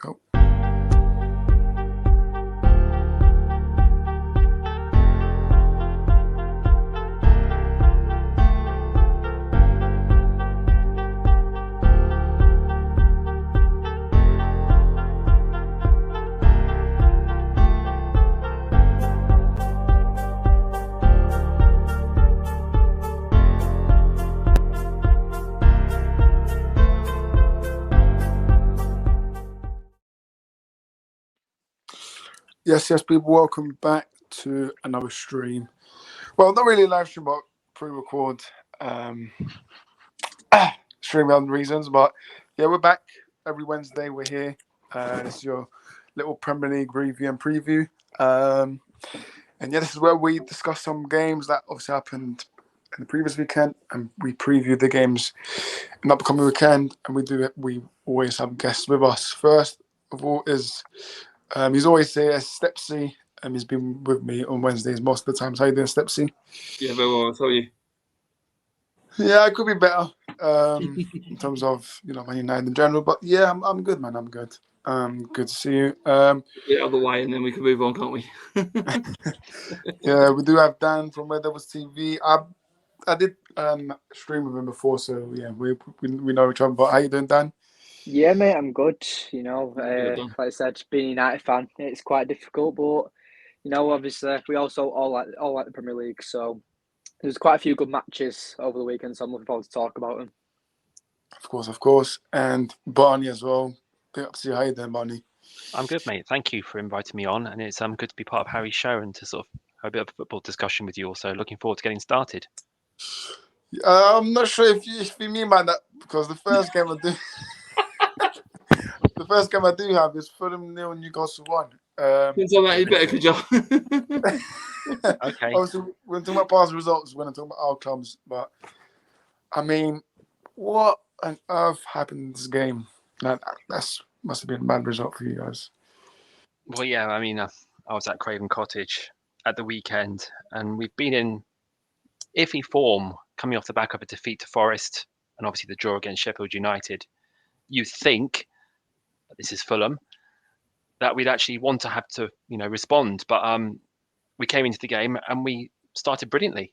Oh. Yes, people, welcome back to another stream. Well, not really a live stream, but pre-record stream on reasons. But yeah, we're back every Wednesday. We're here. This is your little Premier League review and preview. And yeah, this is where we discuss some games that obviously happened in the previous weekend, and we preview the games in the upcoming weekend. And we always have guests with us. First of all is he's always here, Stepsy. He's been with me on Wednesdays most of the time. How you doing, Stepsy? Yeah, very well. How are you? Yeah, it could be better in terms of Man United in general. But yeah, I'm good, man. I'm good. Good to see you. Get out of the way, and then we can move on, can't we? Yeah, we do have Dan from Where There Was TV. I did stream with him before, so yeah, we know each other. But how you doing, Dan? Yeah, mate, I'm good. Done. Like I said, being a United fan, it's quite difficult, but obviously we also all like the Premier League, so there's quite a few good matches over the weekend, so I'm looking forward to talk about them. Of course, and Barney as well. Good to see you. How you doing, Barney? I'm good, mate. Thank you for inviting me on, and it's good to be part of Harry's show and to sort of have a bit of a football discussion with you. Also, looking forward to getting started. I'm not sure if you mean by that, because the first game I do have is Fulham 0, Newcastle 1. You better, could you? Okay. Obviously, we're talking about past results. We're talking about our clubs, but I mean, what on earth happened in this game? That must have been a bad result for you guys. Well, yeah. I mean, I was at Craven Cottage at the weekend, and we've been in iffy form coming off the back of a defeat to Forest, and obviously the draw against Sheffield United. You think, this is Fulham, that we'd actually want to have to, respond, but we came into the game and we started brilliantly.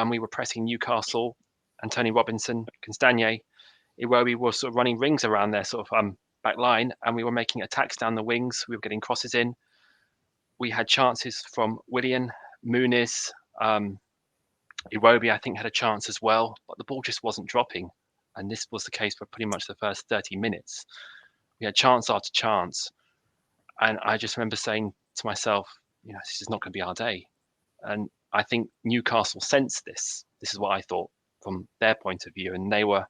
We were pressing Newcastle and Tony Robinson, Castagne, where we were sort of running rings around their sort of back line, and we were making attacks down the wings. We were getting crosses in. We had chances from Willian, Muniz, Iwobi, I think, had a chance as well, but the ball just wasn't dropping. And this was the case for pretty much the first 30 minutes. We had chance after chance. And I just remember saying to myself, this is not going to be our day. And I think Newcastle sensed this. This is what I thought from their point of view. And they were,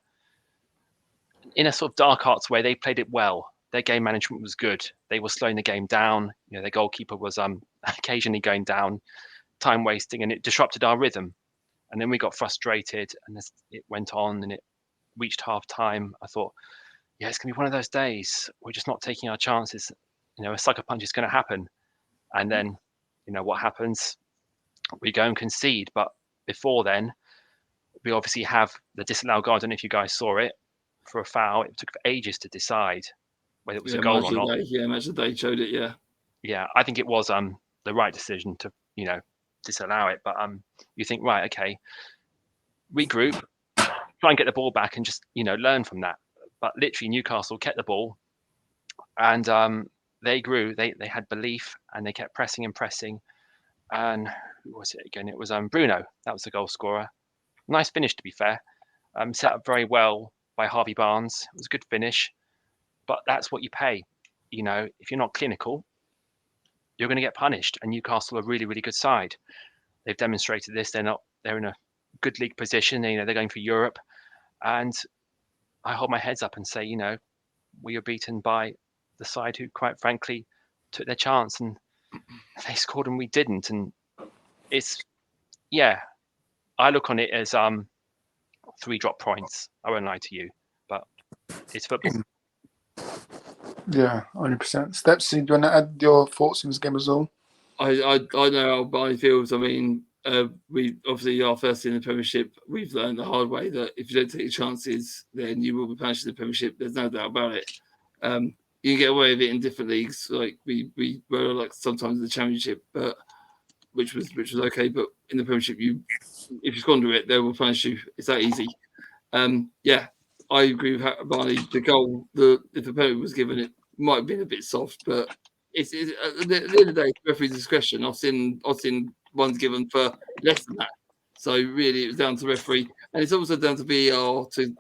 in a sort of dark arts way, they played it well. Their game management was good. They were slowing the game down. Their goalkeeper was occasionally going down, time wasting, and it disrupted our rhythm. And then we got frustrated, and it went on, and it reached half time. I thought, yeah, it's going to be one of those days. We're just not taking our chances. A sucker punch is going to happen. And then, what happens? We go and concede. But before then, we obviously have the disallowed goal. I don't know if you guys saw it, for a foul. It took ages to decide whether it was a goal or not. Match of the day showed it, yeah. Yeah, I think it was the right decision to, disallow it. But you think, right, okay, regroup, try and get the ball back and just, learn from that. But literally Newcastle kept the ball, and they grew. They had belief, and they kept pressing and pressing. And who was it again? It was Bruno. That was the goal scorer. Nice finish, to be fair. Set up very well by Harvey Barnes. It was a good finish, but that's what you pay. If you're not clinical, you're going to get punished. And Newcastle are a really, really good side. They've demonstrated this. They're in a good league position. They're going for Europe, and I hold my heads up and say, we are beaten by the side who, quite frankly, took their chance and they scored and we didn't. And it's, yeah, I look on it as 3 drop points. I won't lie to you, but it's football. Yeah, 100%. Stepsy, do you want to add your thoughts in this game as well? I know how Barney feels. I mean, we obviously are first in the Premiership. We've learned the hard way that if you don't take your chances, then you will be punished in the Premiership. There's no doubt about it. you can get away with it in different leagues. Like we were like sometimes in the Championship, but which was okay. But in the Premiership, if you squander it, they will punish you. It's that easy. Yeah, I agree with Barney. The goal, if the penalty was given, it might have been a bit soft, but it's at the end of the day, referee's discretion. I've seen ones given for less than that. So really, it was down to referee, and it's also down to VAR to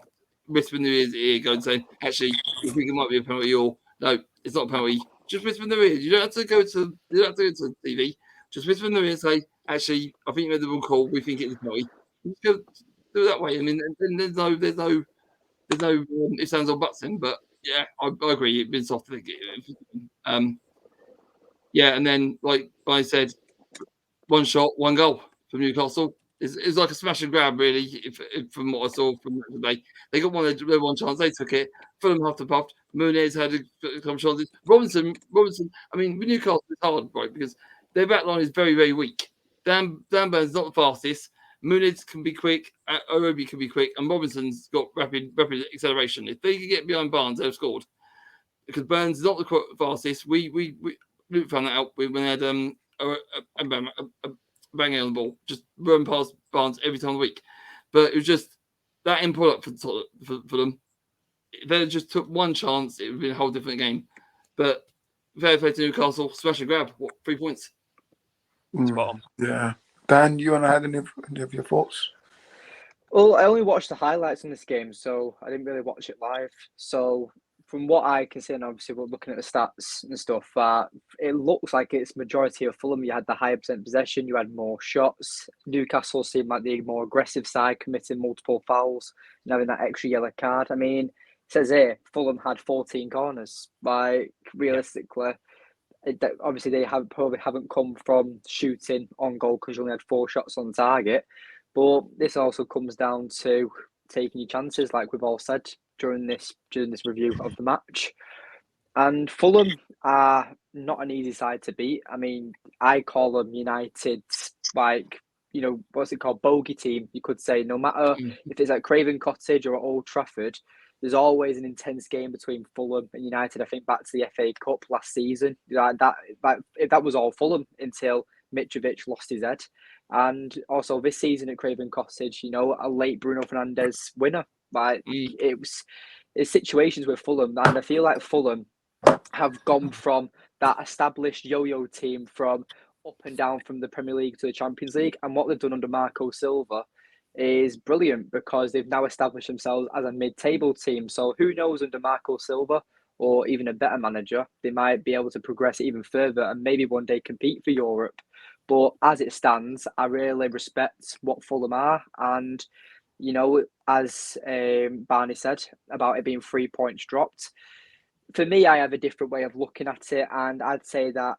whisper in their ear, go and say, actually, we think it might be a penalty, or no, it's not a penalty. Just whisper in their ear. You don't have to go to TV. Just whisper in their ear and say, actually, I think you made the wrong call. We think it's a penalty. Just go do it that way. I mean, and there's no it sounds all buts in, but yeah, I agree. It's been soft. Yeah, and then like I said, one shot, one goal from Newcastle. It's like a smash and grab, really. If from what I saw from today, they got one chance, they took it. Fulham huffed and puffed. Muniz had a couple of chances. Robinson. I mean, with Newcastle, it's hard, right? Because their back line is very, very weak. Dan Burn's not the fastest. Muniz can be quick. Orobi can be quick, and Robinson's got rapid acceleration. If they could get behind Barnes, they've scored. Because Burns is not the fastest. We found that out when they had banging on the ball, just run past Barnes every time of the week. But it was just that input up for them. If they just took one chance, it would be a whole different game. But fair play to Newcastle, smash and grab. 3 points? Spot on. Yeah. Dan, you want to add any of your thoughts? Well, I only watched the highlights in this game, so I didn't really watch it live. So from what I can see, and obviously we're looking at the stats and stuff, it looks like it's majority of Fulham. You had the higher percent possession, you had more shots. Newcastle seemed like the more aggressive side, committing multiple fouls and having that extra yellow card. I mean, it says here, Fulham had 14 corners. Like, realistically, obviously they probably haven't come from shooting on goal because you only had 4 shots on target. But this also comes down to taking your chances, like we've all said during this review of the match. And Fulham are not an easy side to beat. I mean, I call them United's, like, you know, what's it called, bogey team, you could say. No matter if it's at Craven Cottage or at Old Trafford, there's always an intense game between Fulham and United. I think back to the FA Cup last season, that was all Fulham until Mitrovic lost his head. And also this season at Craven Cottage, you know, a late Bruno Fernandes winner. Like, it's situations with Fulham, and I feel like Fulham have gone from that established yo-yo team from up and down from the Premier League to the Champions League, and what they've done under Marco Silva is brilliant because they've now established themselves as a mid-table team. So who knows, under Marco Silva or even a better manager, they might be able to progress even further and maybe one day compete for Europe. But as it stands, I really respect what Fulham are. And, you know, as Barney said about it being 3 points dropped, for me, I have a different way of looking at it. And I'd say that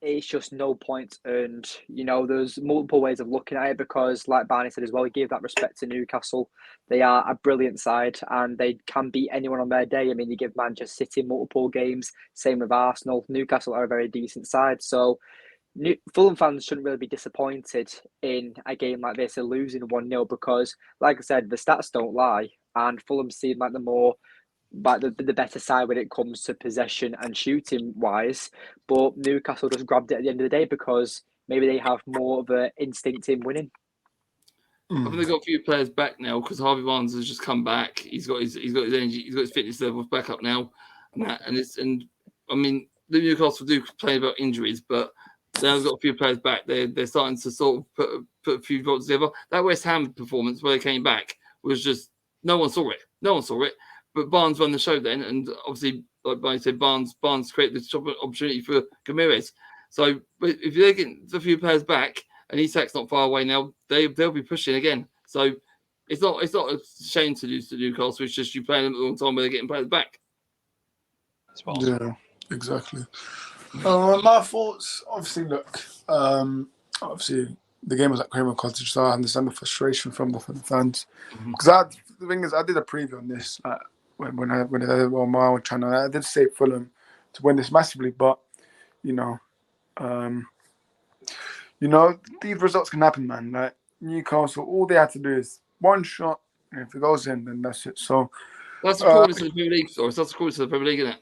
it's just no points earned. You know, there's multiple ways of looking at it because, like Barney said as well, he gave that respect to Newcastle. They are a brilliant side and they can beat anyone on their day. I mean, they give Manchester City multiple games. Same with Arsenal. Newcastle are a very decent side. So Fulham fans shouldn't really be disappointed in a game like this, losing 1-0 because, like I said, the stats don't lie, and Fulham seem like the better side when it comes to possession and shooting wise. But Newcastle just grabbed it at the end of the day because maybe they have more of an instinct in winning. I think they've got a few players back now because Harvey Barnes has just come back. He's got his energy, he's got his fitness levels back up now, and I mean, the Newcastle do complain about injuries, but they've got a few players back. They're starting to sort of put a few drops together. That West Ham performance where they came back was just no one saw it. But Barnes won the show then, and obviously, like Barney said, Barnes created this opportunity for Gameres. So if they get a few players back, and Isak's not far away now, they'll be pushing again. So it's not a shame to lose to Newcastle. It's just you playing them at the wrong time where they're getting players back. Yeah, exactly. My thoughts, obviously, look, obviously the game was at Craven Cottage, so I understand the frustration from the fans. Because the thing is, I did a preview on this when I on my own channel. I did say Fulham to win this massively, but you know, these results can happen, man. Like Newcastle, all they had to do is one shot, and if it goes in, then that's it. So that's according to the Premier League, or that's according to the Premier League, isn't it?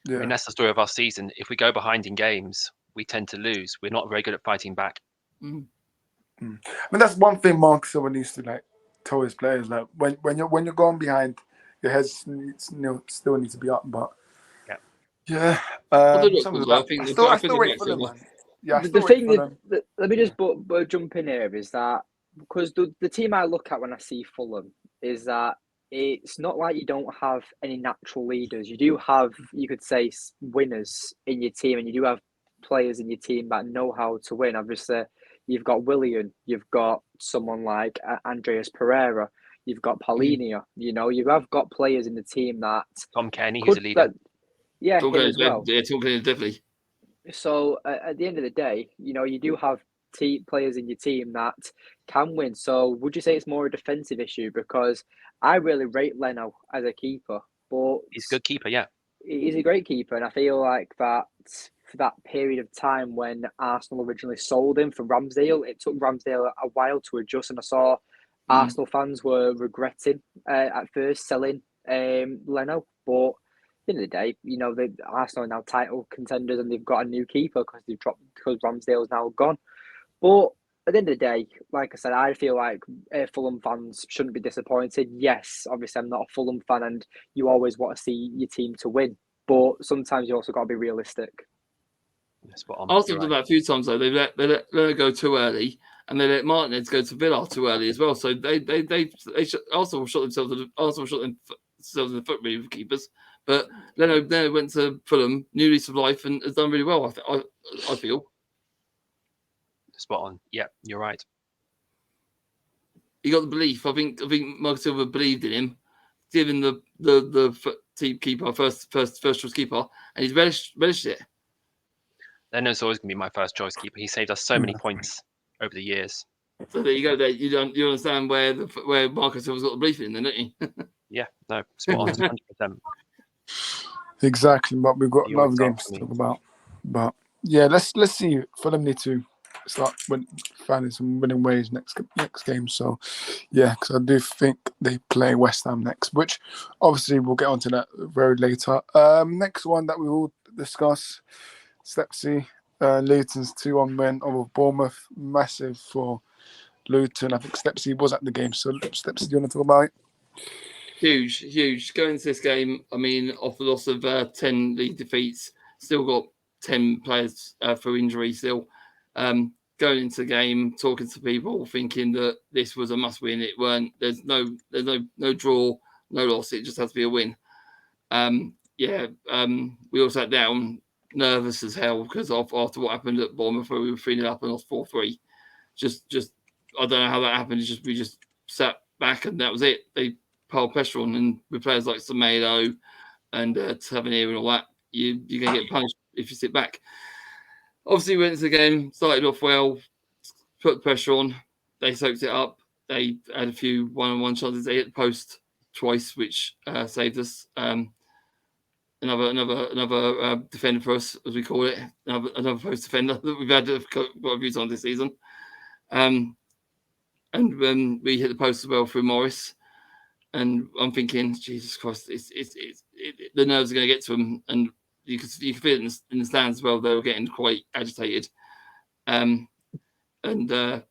I mean, that's the story of our season. If we go behind in games, we tend to lose. We're not very good at fighting back. Mm. I mean, that's one thing Mark Silver needs to like tell his players. Like when you're going behind, your heads still need to be up. But yeah, I don't some know, of I that. think I the still rate back Fulham, silver. man. Yeah, I The still rate thing Fulham. that let me just jump in here is that because the team I look at when I see Fulham is that it's not like you don't have any natural leaders. You do have, you could say, winners in your team, and you do have players in your team that know how to win. Obviously, you've got Willian, you've got someone like Andreas Pereira, you've got Paulinho. You know, you have got players in the team that Tom Kenny, who's a leader. him as well. Yeah, Tom Kenny, definitely. So at the end of the day, you know, you do have players in your team that can win. So would you say it's more a defensive issue? Because I really rate Leno as a keeper, but He's a good keeper, yeah. he's a great keeper, and I feel like that for that period of time when Arsenal originally sold him for Ramsdale, it took Ramsdale a while to adjust, and I saw Arsenal fans were regretting at first selling Leno, but at the end of the day, you know, Arsenal are now title contenders and they've got a new keeper because Ramsdale's now gone. But at the end of the day, like I said, I feel like Fulham fans shouldn't be disappointed. Yes, obviously I'm not a Fulham fan and you always want to see your team to win, but sometimes you also got to be realistic. Arsenal done that a few times though. They let Leno go too early, and they let Martinez go to Villa too early as well. So Arsenal shot themselves in the foot really with keepers. But Leno went to Fulham, new lease of life, and has done really well. I feel. Spot on. Yeah, you're right. He got the belief. I think Marcus Silva believed in him, given the team keeper first choice keeper, and he's relished it. Leno's always going to be my first choice keeper. He saved us so many points over the years. So there you go. There you understand where Marcus Silva's got the belief in, then, don't you? Yeah, no, spot on, 100%. Exactly, but we've got another game to talk about. But yeah, let's see. Fulham need to start finding some winning ways next game. So yeah, because I do think they play West Ham next, which obviously we'll get onto that very later. Next one that we will discuss, Stepsy, Luton's 2-1 win over Bournemouth, massive for Luton. I think Stepsy was at the game, so Stepsy, do you want to talk about it? Huge. Going into this game, I mean, off the loss of 10 league defeats, still got 10 players for injury still. Going into the game, talking to people, thinking that this was a must win. It weren't. There's no draw, no loss. It just has to be a win. We all sat down nervous as hell because after what happened at Bournemouth, where we were 3-0 up and lost 4-3. Just I don't know how that happened. We just sat back and that was it. They piled pressure on, and with players like Semedo and Tavernier and all that, you're going to get punished if you sit back. Obviously, we went into the game, started off well, put the pressure on. They soaked it up. They had a few one-on-one chances. They hit the post twice, which saved us. Another defender for us, as we call it, another post defender that we've had quite a few times this season. And we hit the post as well through Morris. And I'm thinking, Jesus Christ, the nerves are going to get to them, and you can feel it in the stands as well. They were getting quite agitated, and it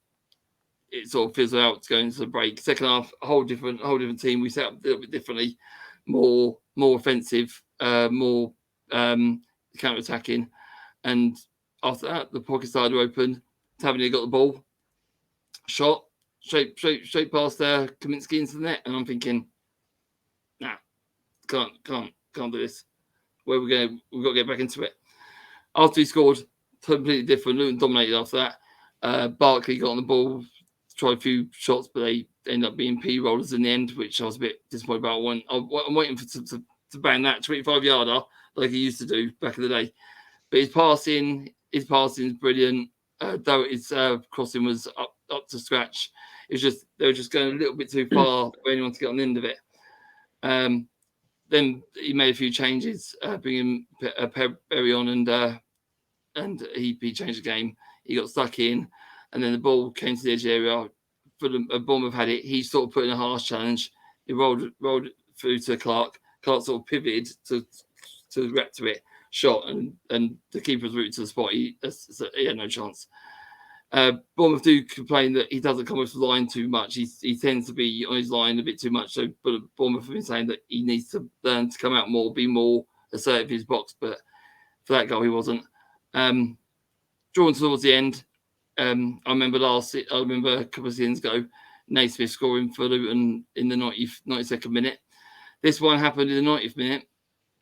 sort of fizzled out to go into the break. Second half, a whole different team. We set up a little bit differently, more offensive, more counter attacking, and after that, the pocket started to open. Tavernier got the ball, shot straight past Kaminsky into the net, and I'm thinking, nah, can't do this. Where we've got to get back into it. After he scored, completely different. Luton dominated after that. Barkley got on the ball, tried a few shots, but they ended up being P rollers in the end, which I was a bit disappointed about. I'm waiting to bang that 25-yarder like he used to do back in the day. But his passing is brilliant. Though his crossing was up to scratch. It's just they were just going a little bit too far for anyone to get on the end of it. Then he made a few changes, bringing Perry on, and he changed the game. He got stuck in, and then the ball came to the edge area. Bournemouth had it. He sort of put in a harsh challenge. He rolled it through to Clark. Clark sort of pivoted to to the rep to it, shot, and the keeper's rooted to the spot. He had no chance. Bournemouth do complain that he doesn't come off the line too much. He tends to be on his line a bit too much. So, but Bournemouth have been saying that he needs to learn to come out more, be more assertive in his box. But for that goal, he wasn't. Drawn towards the end. I remember a couple of seasons ago, Naismith scoring for Luton in the 92nd minute. This one happened in the 90th minute.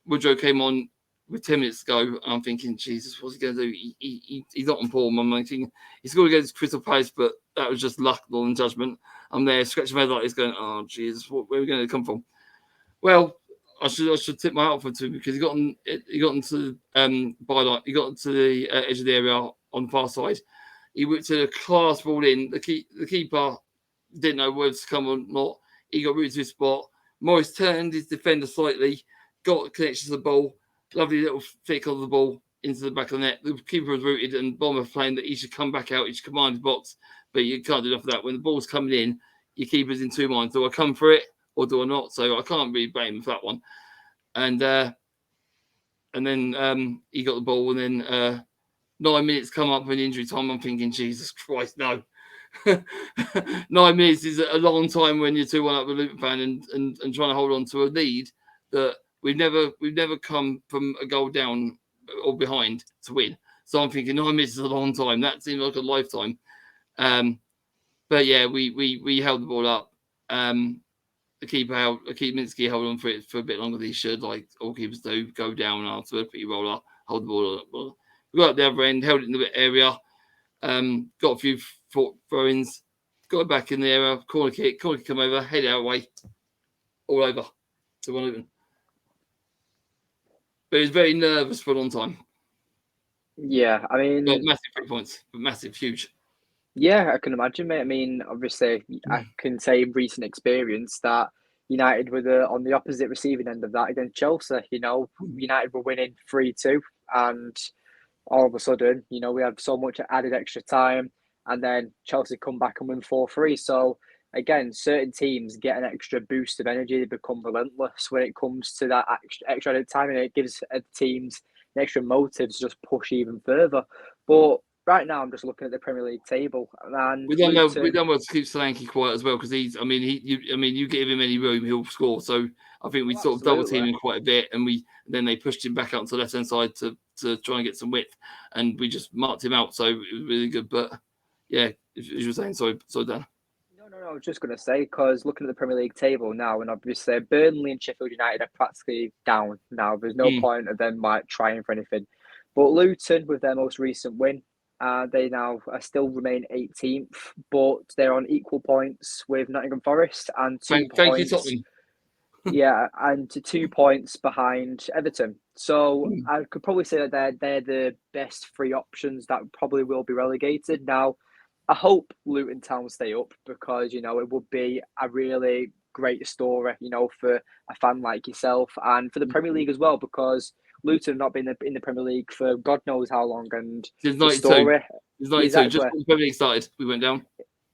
Woodrow came on with 10 minutes to go, and I'm thinking, Jesus, what's he going to do? He's not on form. I'm thinking he's going to go to Crystal Palace, but that was just luck and judgment. I'm there scratching my head like this, going, "Oh, Jesus, where are we going to come from?" Well, I should tip my hat for him because he got into byline. He got into the edge of the area on the far side. He whipped a class ball in. The keeper didn't know whether to come or not. He got rooted to his spot. Morris turned his defender slightly, got connection to the ball. Lovely little flick of the ball into the back of the net. The keeper was rooted, and Bournemouth playing that he should come back out. He should command his box, but you can't do enough of that. When the ball's coming in, your keeper's in two minds: do I come for it or do I not? So I can't really blame him for that one. And then he got the ball, and then 9 minutes come up in injury time. I'm thinking, Jesus Christ, no. 9 minutes is a long time when you're 2-1 up with a Luton fan and trying to hold on to a lead that we've never come from a goal down or behind to win. So I'm thinking 9 minutes is a long time. That seemed like a lifetime. But yeah, we held the ball up. The keeper Minsky held on for it for a bit longer than he should, like all keepers do. Go down after put your roller, hold the ball up. We got up the other end, held it in the area. Got a few throw-ins, got it back in the area, corner kick come over, head out away, all over to one Luton. But he was very nervous for a long time. Yeah, I mean, But massive 3 points, but massive, huge. Yeah, I can imagine, mate. I mean, obviously, I can say in recent experience that United were on the opposite receiving end of that against Chelsea. United were winning 3-2, and all of a sudden, we had so much added extra time, and then Chelsea come back and win 4-3. So again, certain teams get an extra boost of energy. They become relentless when it comes to that extra added time, and it gives teams an extra motive to just push even further. But right now, I'm just looking at the Premier League table, and we done well to keep Solanke quiet as well because you give him any room, he'll score. So I think we sort of double teamed him quite a bit, and then they pushed him back out to the left hand side to try and get some width, and we just marked him out. So it was really good. But yeah, as you were saying, sorry, Dan. No, I was just going to say, because looking at the Premier League table now, and obviously Burnley and Sheffield United are practically down now. There's no point of them trying for anything. But Luton, with their most recent win, they now still remain 18th, but they're on equal points with Nottingham Forest and 2 points. Thank you, Tottenham. Yeah, and 2 points behind Everton. So I could probably say that they're the best three options that probably will be relegated. Now, I hope Luton Town stay up because, it would be a really great story, for a fan like yourself and for the Premier League as well, because Luton have not been in the Premier League for God knows how long. And Since 92. Story, Since 92. Exactly. Just when the Premier League started, we went down.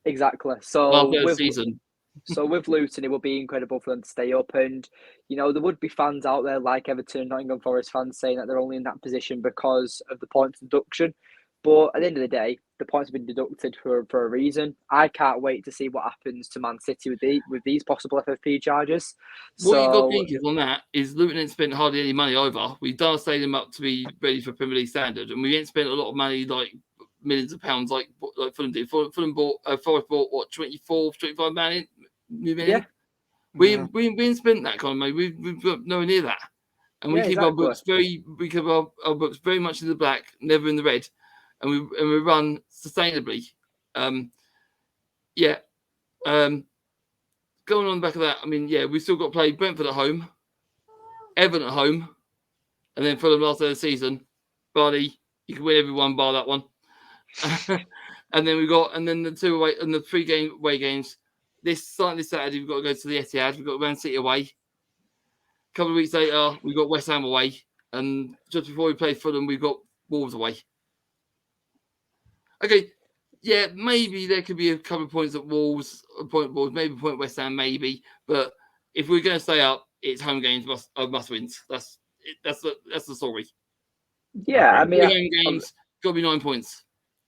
Exactly. So season. So with Luton, it would be incredible for them to stay up. And, there would be fans out there like Everton, Nottingham Forest fans saying that they're only in that position because of the points deduction. But at the end of the day, the points have been deducted for a reason. I can't wait to see what happens to Man City with these possible FFP charges. What you've got to think is on that is Luton ain't spent hardly any money over. We've done a stadium up to be ready for Premier League standard, and we ain't spent a lot of money, like millions of pounds, like Fulham did. Fulham bought, Forest bought what, 25 million? Yeah. We ain't spent that kind of money. We've got nowhere near that, and we keep our books our books very much in the black, never in the red. And we run sustainably. Going on the back of that, we've still got to play Brentford at home, Everton at home, and then Fulham last day of the season. Barney, you can win everyone bar that one. and then the 2 away and the 3 away games. This Saturday we've got to go to the Etihad. We've got Man City away. A couple of weeks later we've got West Ham away, and just before we play Fulham we've got Wolves away. Okay, yeah, maybe there could be a couple of points at Wolves, maybe a point at West Ham, maybe. But if we're going to stay up, it's home games must wins. that's the story. Yeah, I mean, Home games got to be 9 points.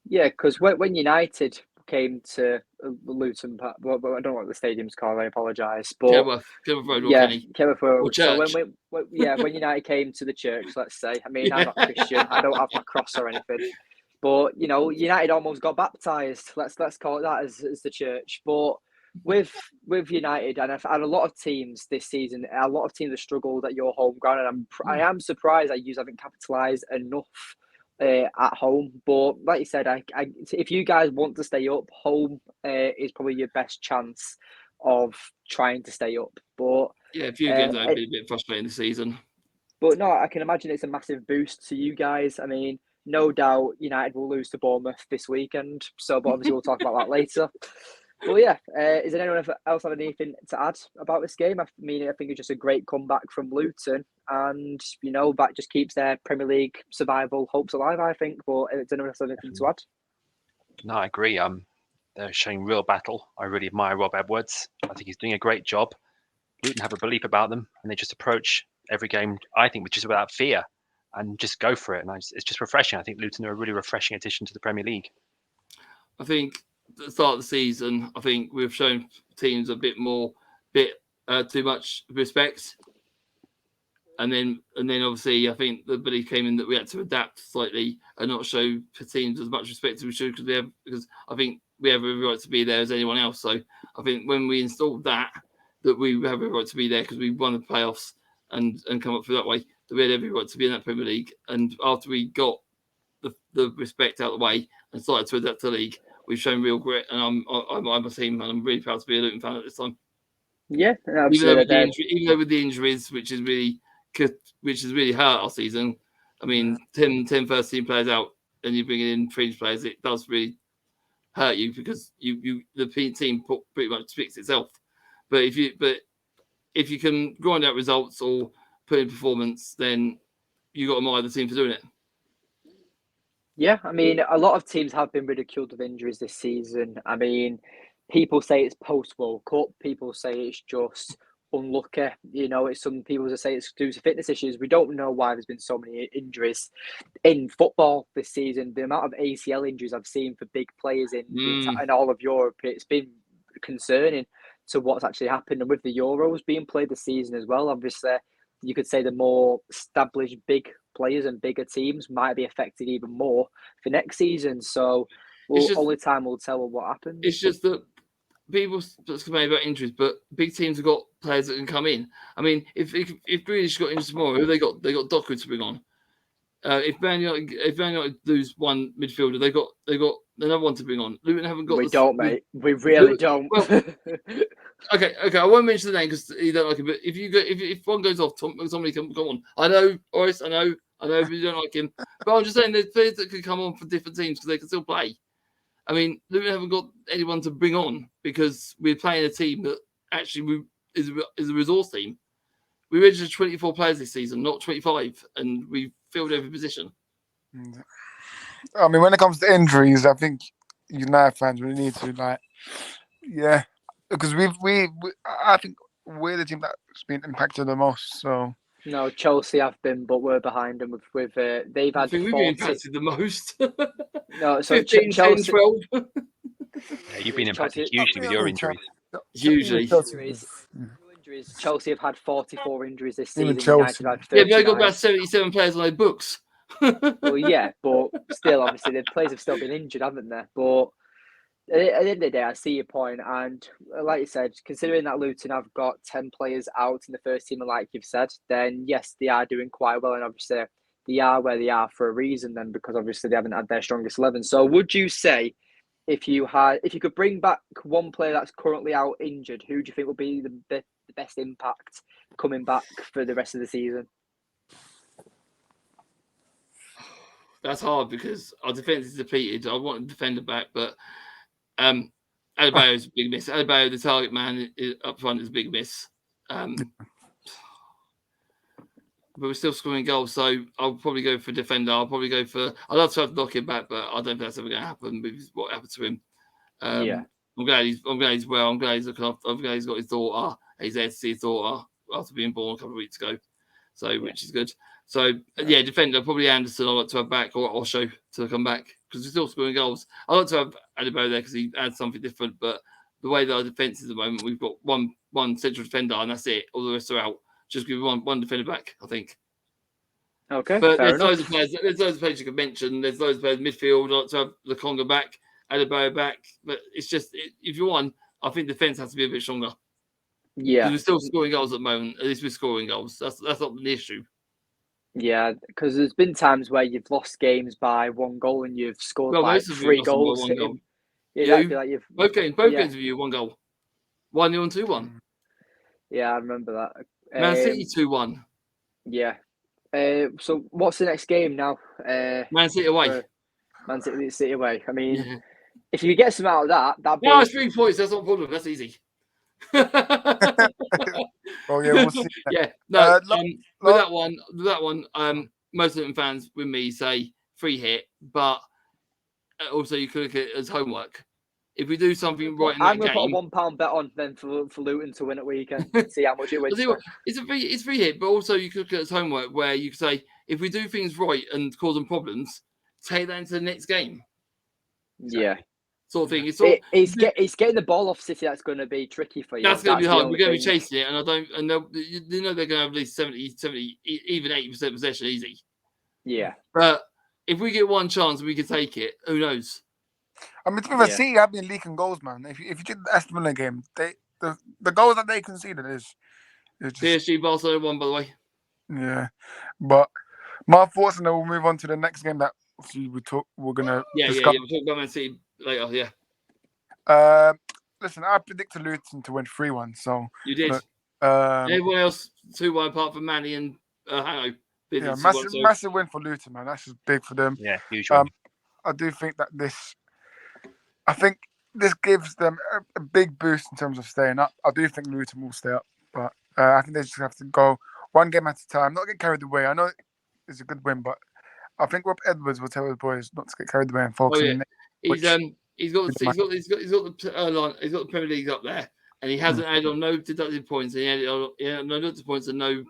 yeah, because when United came to Luton, I don't know what the stadium's called. I apologise, but Kenilworth Road, or yeah, Kenny. Kenilworth Road. Or So church. when United came to the church, let's say, I mean, Yeah. I'm not Christian. I don't have my cross or anything, but United almost got baptized. Let's call it that as the church. But with United and a lot of teams this season, a lot of teams have struggled at your home ground, and I am surprised that you haven't capitalised enough at home. But like you said, if you guys want to stay up, home is probably your best chance of trying to stay up. But yeah, a few games that have been a bit frustrating this season. But no, I can imagine it's a massive boost to you guys. I mean, no doubt United will lose to Bournemouth this weekend. So, but obviously we'll talk about that later. But yeah, is there anyone else have anything to add about this game? I mean, I think it's just a great comeback from Luton, and that just keeps their Premier League survival hopes alive, I think. But is there anyone else have anything to add? No, I agree. They're showing real battle. I really admire Rob Edwards. I think he's doing a great job. Luton have a belief about them, and they just approach every game, I think, just without fear and just go for it. And it's just refreshing. I think Luton are a really refreshing addition to the Premier League. I think at the start of the season, I think we've shown teams a bit too much respect. And then obviously, I think the belief came in that we had to adapt slightly and not show teams as much respect as we should, because I think we have every right to be there as anyone else. So I think when we installed that we have every right to be there because we won the playoffs and come up through that way, that we had every right to be in that Premier League. And after we got the respect out of the way and started to adapt to the league, we've shown real grit. And I'm a team, and I'm really proud to be a Luton fan at this time. Yeah, even though with the injuries, which has really hurt our season. I mean, 10 first team players out, and you're bringing in fringe players. It does really hurt you because the team pretty much speaks itself. But if you can grind out results or put in performance, then you got to admire the team for doing it. Yeah, I mean, a lot of teams have been ridiculed with injuries this season. I mean, people say it's post-World Cup. People say it's just unlucky. It's some people that say it's due to fitness issues. We don't know why there's been so many injuries in football this season. The amount of ACL injuries I've seen for big players in all of Europe, it's been concerning to what's actually happened. And with the Euros being played this season as well, obviously, you could say the more established big players and bigger teams might be affected even more for next season. So only time will tell what happens. It's just that people complain about injuries, but big teams have got players that can come in. I mean, if Grealish got injured tomorrow, who they got Doku to bring on. If Man United lose one midfielder, they got another one to bring on. Luton haven't got. Mate. We really don't. Well, okay. I won't mention the name because you don't like him. But if one goes off, somebody can come on. I know, Orest. I know. If you don't like him, but I'm just saying there's players that could come on for different teams because they can still play. I mean, Luton haven't got anyone to bring on because we're playing a team that actually is a resource team. We registered 24 players this season, not 25, and we filled every position. I mean, when it comes to injuries, I think United fans really need to because I think we're the team that's been impacted the most. So no, Chelsea have been, but we're behind them with they've had. I think we've been impacted the most. No, so 15, Chelsea, 10, 12. Yeah, you've been impacted hugely with your injuries. Hugely. Injuries. Chelsea have had 44 injuries this season. Chelsea. United have 39. Yeah, they've got about 77 players on their books. Well, yeah, but still, obviously, the players have still been injured, haven't they? But at the end of the day, I see your point, and like you said, considering that Luton have got 10 players out in the first team, and like you've said, then yes, they are doing quite well, and obviously they are where they are for a reason. Then because obviously they haven't had their strongest 11. So would you say if you could bring back one player that's currently out injured, who do you think would be the best impact coming back for the rest of the season? That's hard because our defence is depleted. I want to defend it back, but Adebayo's a big miss. Adebayo, the target man up front, is a big miss. But we're still scoring goals, so I'll probably go for defender. I'd love to have to knock him back, but I don't think that's ever going to happen with what happened to him. I'm glad he's well. I'm glad he's looking after. I'm glad he's got his daughter. He's there to see his daughter after being born a couple of weeks ago. so which is good. So yeah, defender probably Anderson. I'd like to have back or Osho to come back because we're still scoring goals. I'd like to have Adebayo there because he adds something different. But the way that our defence is at the moment, we've got one central defender and that's it. All the rest are out. Just give one defender back, I think. Okay, but fair there's enough. loads of players. There's loads of players you could mention. There's loads of players midfield. I'd like to have Lukonga back, Adebayo back. But it's just if you want, I think defence has to be a bit stronger. Yeah, We're still scoring goals at the moment. At least we're scoring goals. That's not the issue. yeah, because there's been times where you've lost games by 1 goal and you've scored like Most of 3 lost them by goals. 1 goal. Exactly, like you've Both games yeah. with you 1 goal. 1-0 and 2-1. Yeah, I remember that. Man City 2-1. Yeah. So what's the next game now? Man City away. Man City away. I mean, Yeah. if you get some out of that'd be. No, it's 3 points. That's not a problem. That's easy. Oh yeah, we'll see. Yeah, no. With that one, most Luton fans with me say free hit, but also you could look at it as homework. If we do something right in that I'm going to game, put a £1 bet on then for Luton to win at weekend. See how much it wins. It's free hit, but also you could look at it as homework where you could say if we do things right and cause them problems, take that into the next game. Yeah. Sort of thing. It's getting the ball off City that's going to be tricky for you. That's going to be hard. We're going to be chasing it, and they're going to have at least 70, even 80% possession easy. Yeah. But if we get one chance and we can take it, who knows? I mean, to be fair, City have been leaking goals, man. If you did the Aston Villa game, the goals that they conceded is just PSG Barcelona won, by the way. Yeah, but my thoughts, and then we'll move on to the next game that we're gonna discuss. We'll talk about Man City later. Yeah. Listen, I predicted Luton to win 3-1. So you did. Everyone else 2-1 apart from Manny and Hanno. Yeah, massive win for Luton, man. That's just big for them. Yeah, huge one. I do think that this gives them a big boost in terms of staying up. I do think Luton will stay up, but I think they just have to go one game at a time, not get carried away. I know it's a good win, but I think Rob Edwards will tell his boys not to get carried away and focus. He's got the Premier League up there, and he hasn't added on no deducted points. And he had no deducted points and no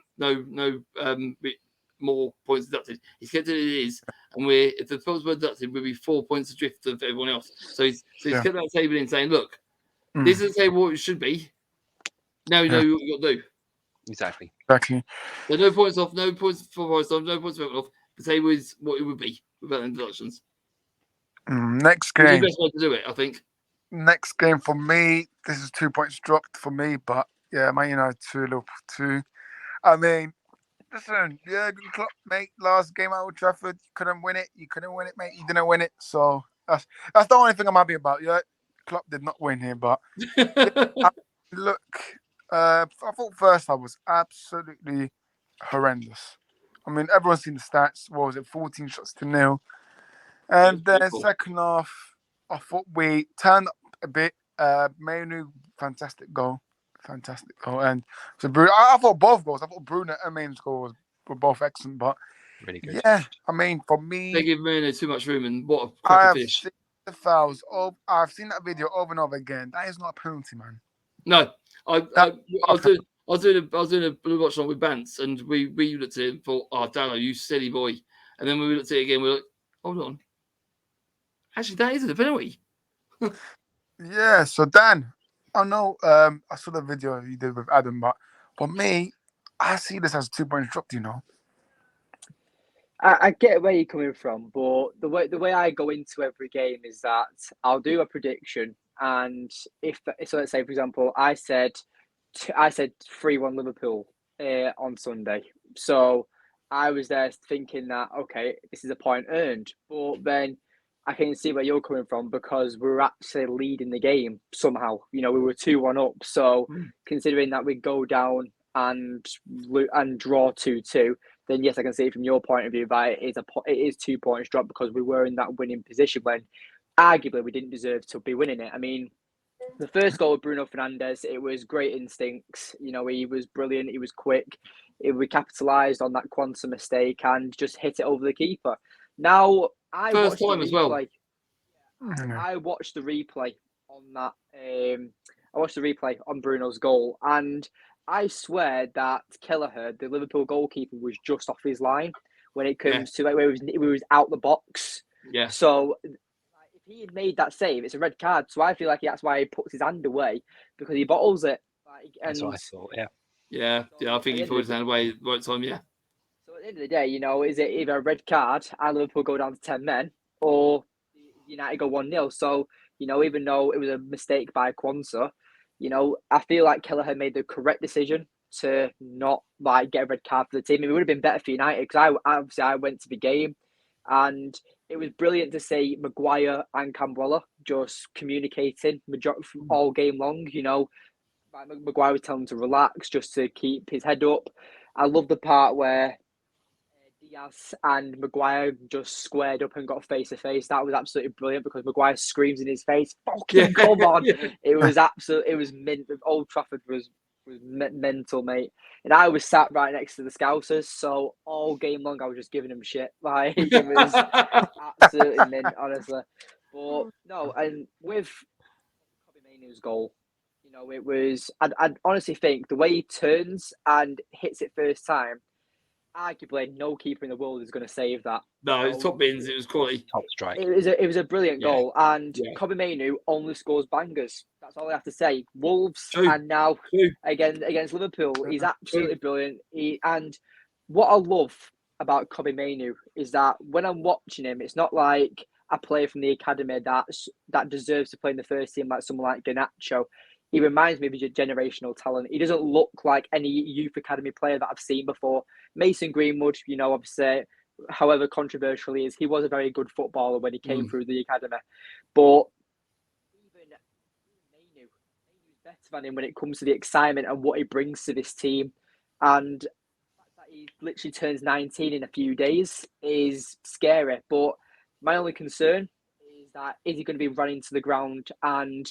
more points deducted. He's kept it as it is, and if the points were deducted, we'd be 4 points adrift of everyone else. So he's kept that table in, saying, "Look, this is the table what it should be. Now you know what you got to do." Exactly. So no points off, no points for Forest off, no points for off. The table is what it would be without the deductions. Next game. It's the best way to do it, I think. Next game for me, this is 2 points dropped for me, but yeah, Man United 2, Liverpool 2. I mean, listen, good Klopp, mate. Last game at Old Trafford, you couldn't win it, mate. You didn't win it, so that's the only thing I'm happy about. Yeah, Klopp did not win here, but look, I thought first half was absolutely horrendous. I mean, everyone's seen the stats. What was it, 14 shots to 0? And then second half, I thought we turned up a bit. Mainu, fantastic goal. And so I thought both goals. I thought Bruno and Main's goals were both excellent, but really good. Yeah, I mean, for me, they give Mainu too much room, and what a I cracker have fish. seen the fouls. I've seen that video over and over again. That is not a penalty, man. No, I was doing a blue watch on with Bance, and we looked at it and thought, "Oh, Dallo, you silly boy!" And then when we looked at it again, we were like, "Hold on, actually, that isn't a penalty." Yeah. So Dan, I know I saw the video you did with Adam, but for me, I see this as 2 points dropped. I get where you're coming from, but the way I go into every game is that I'll do a prediction, and so let's say, for example, I said 3-1 Liverpool on Sunday. So I was there thinking that, okay, this is a point earned. But then I can see where you're coming from because we were actually leading the game somehow. We were 2-1 up. So considering that we go down and draw 2-2, then yes, I can see from your point of view that it is 2 points drop because we were in that winning position when arguably we didn't deserve to be winning it. I mean, the first goal of Bruno Fernandes, it was great instincts. He was brilliant. He was quick. We capitalised on that quantum mistake and just hit it over the keeper. Now, I watched the replay on that. I watched the replay on Bruno's goal, and I swear that Kelleher, the Liverpool goalkeeper, was just off his line when it comes to where he was out the box. Yeah. So if he had made that save, it's a red card. So I feel like that's why he puts his hand away, because he bottles it. That's what I thought. Yeah. Yeah. I think he put his hand away at the right time. Yeah. So at the end of the day, is it either a red card and Liverpool go down to 10 men, or United go 1-0? So, even though it was a mistake by Kwanzaa, I feel like Kelleher made the correct decision to not get a red card for the team. It would have been better for United, because I went to the game, and it was brilliant to see Maguire and Cambrella just communicating all game long. Maguire was telling him to relax, just to keep his head up. I love the part where Diaz and Maguire just squared up and got face to face. That was absolutely brilliant, because Maguire screams in his face, "Fucking come on!" It was absolute. It was mint. Old Trafford was mental, mate. And I was sat right next to the Scousers, so all game long I was just giving them shit. It was absolutely mint, honestly. But no, and with Kobe Mainoo's goal, it was. I honestly think the way he turns and hits it first time, arguably no keeper in the world is going to save that. No, it's top bins. It was quality. Top strike. It was a brilliant goal, and Kobe Mainoo only scores bangers. That's all I have to say. Wolves and now against Liverpool, he's absolutely brilliant. And what I love about Kobe Mainoo is that when I'm watching him, it's not like a player from the academy that deserves to play in the first team, like someone like Garnacho. He reminds me of a generational talent. He doesn't look like any youth academy player that I've seen before. Mason Greenwood, obviously, however controversial he is, he was a very good footballer when he came through the academy. But even Mainoo is better than him when it comes to the excitement and what he brings to this team. And the fact that he literally turns 19 in a few days is scary. But my only concern is that, is he going to be running to the ground and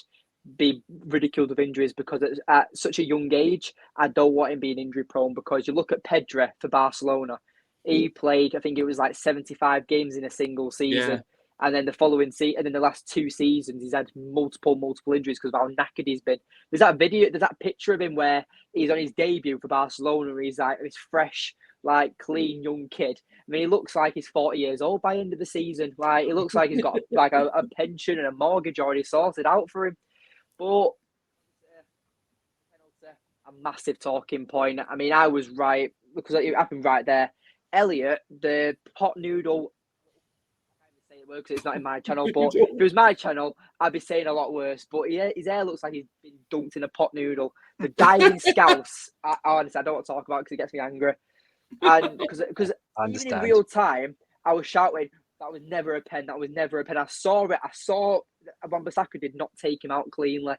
be ridiculed with injuries? Because at such a young age, I don't want him being injury prone, because you look at Pedri for Barcelona, he played, I think it was 75 games in a single season, and then the following season, and then the last 2 seasons, he's had multiple injuries because of how knackered he's been. There's that picture of him where he's on his debut for Barcelona, and he's this fresh, clean young kid. I mean, he looks like he's 40 years old by the end of the season. He looks like he's got a pension and a mortgage already sorted out for him. But a massive talking point. I mean, I was right, because it happened right there. Elliot, the pot noodle, I can't even say it works, it's not in my channel, but if it was my channel, I'd be saying a lot worse. But his hair looks like he's been dunked in a pot noodle. The diving scouse, honestly, I don't want to talk about it because it gets me angry. And because even in real time, I was shouting, that was never a pen. That was never a pen. I saw it. I saw Wan-Bissaka did not take him out cleanly.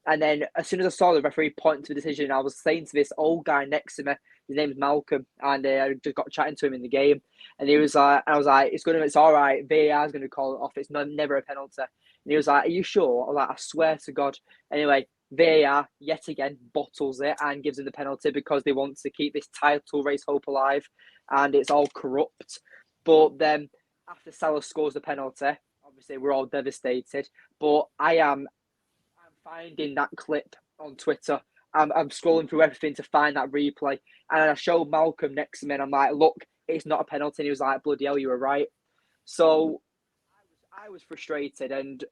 And then as soon as I saw the referee point to the decision, I was saying to this old guy next to me, his name's Malcolm, and I just got chatting to him in the game. And he was like, I was like, it's all right. VAR is going to call it off. It's never a penalty. And he was like, are you sure? I was like, I swear to God. Anyway, VAR yet again bottles it and gives him the penalty, because they want to keep this title race hope alive, and it's all corrupt. But then after Salah scores the penalty, obviously we're all devastated. But I'm finding that clip on Twitter. I'm scrolling through everything to find that replay, and I showed Malcolm next to me, and I'm like, look, it's not a penalty. And he was like, bloody hell, you were right. So I was frustrated, and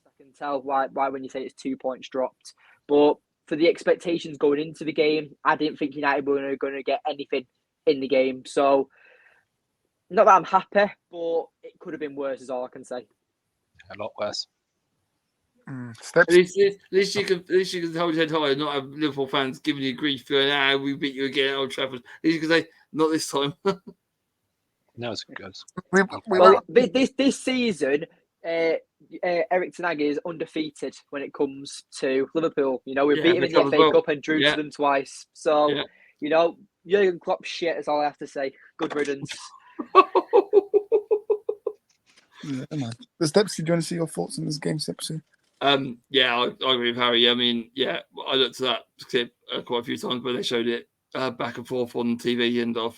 I can tell why when you say it's 2 points dropped. But for the expectations going into the game, I didn't think United were going to get anything in the game. So not that I'm happy, but it could have been worse, is all I can say. A lot worse. At least you can hold your head high and not have Liverpool fans giving you grief, going, we beat you again at Old Trafford. At least you can say, not this time. No, it's good. This season, Eric Ten Hag is undefeated when it comes to Liverpool. We beat him in the FA Cup and drew to them twice. So, Jurgen Klopp shit is all I have to say. Good riddance. Man. But Stepsy, do you want to see your thoughts on this game, Stepsy? I agree with Harry. I mean, I looked at that clip quite a few times where they showed it back and forth on TV, and I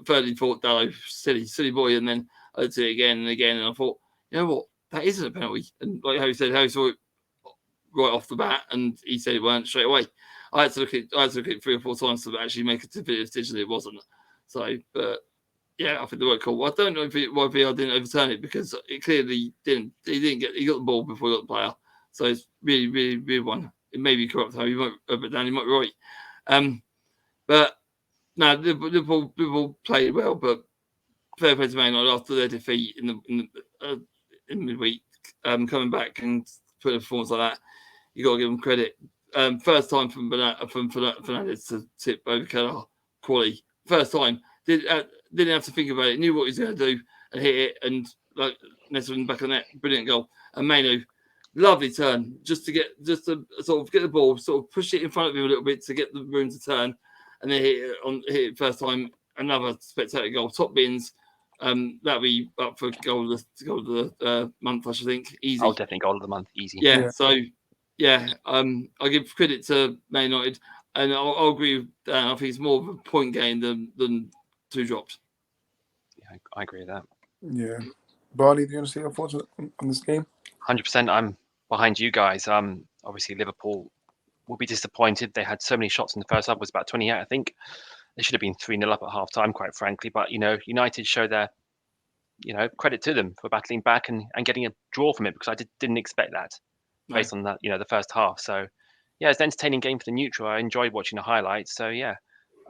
thirdly thought, Dallo, silly boy, and then I looked at it again and again, and I thought, you know what, that isn't a penalty. And like Harry said, Harry saw it right off the bat, and he said it weren't straight away. I had to look at it 3 or 4 times to actually make a definitive decision. It wasn't. So, but yeah, I think they were cool. I don't know why VR didn't overturn it because it clearly didn't. He got the ball before he got the player. So it's really, really weird one. It may be corrupt, how you might, but Danny might be right. But no, Liverpool played well, but fair play to Man United after their defeat in midweek, coming back and putting a performance like that, you got to give them credit. First time from Fernandes to tip over Keller quality. First time, didn't have to think about it. Knew what he was going to do and hit it, and like nestled in the back of the net, brilliant goal. And Manu, lovely turn, just to sort of get the ball, sort of push it in front of him a little bit to get the room to turn, and then hit it first time. Another spectacular goal, top bins. That'll be up for goal of the month, I should think. Easy. Oh, definitely goal of the month, easy. Yeah. So yeah, I give credit to Man United, and I'll agree with Dan. I think it's more of a point gain than 2 drops. Yeah, I agree with that. Yeah. Barney, do you want to see your thoughts on this game? 100%. I'm behind you guys. Obviously Liverpool will be disappointed. They had so many shots in the first half. It was about 28, I think. They should have been 3-0 up at half time, quite frankly. But United show their, credit to them for battling back and getting a draw from it, because I didn't expect that based on that, the first half. So yeah, it's an entertaining game for the neutral. I enjoyed watching the highlights. So yeah,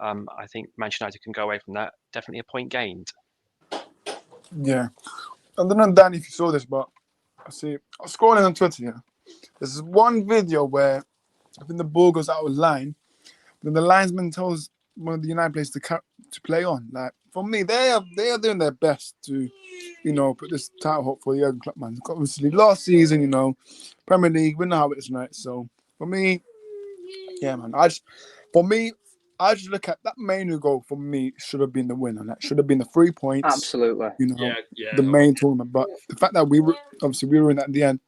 I think Manchester United can go away from that. Definitely a point gained. Yeah. I don't know, Dan, if you saw this, but I was scrolling on Twitter here. There's one video where I think the ball goes out of line, then the linesman tells one of the United players to play on. Like, for me, they are doing their best to, put this title hope for Jurgen Klopp, man. Obviously, last season, Premier League, we know how it is, right? So for me, yeah, man. I just look at that Manu goal. For me, should have been the winner. That should have been the 3 points. Absolutely. The main tournament. But the fact that we were in that at the end.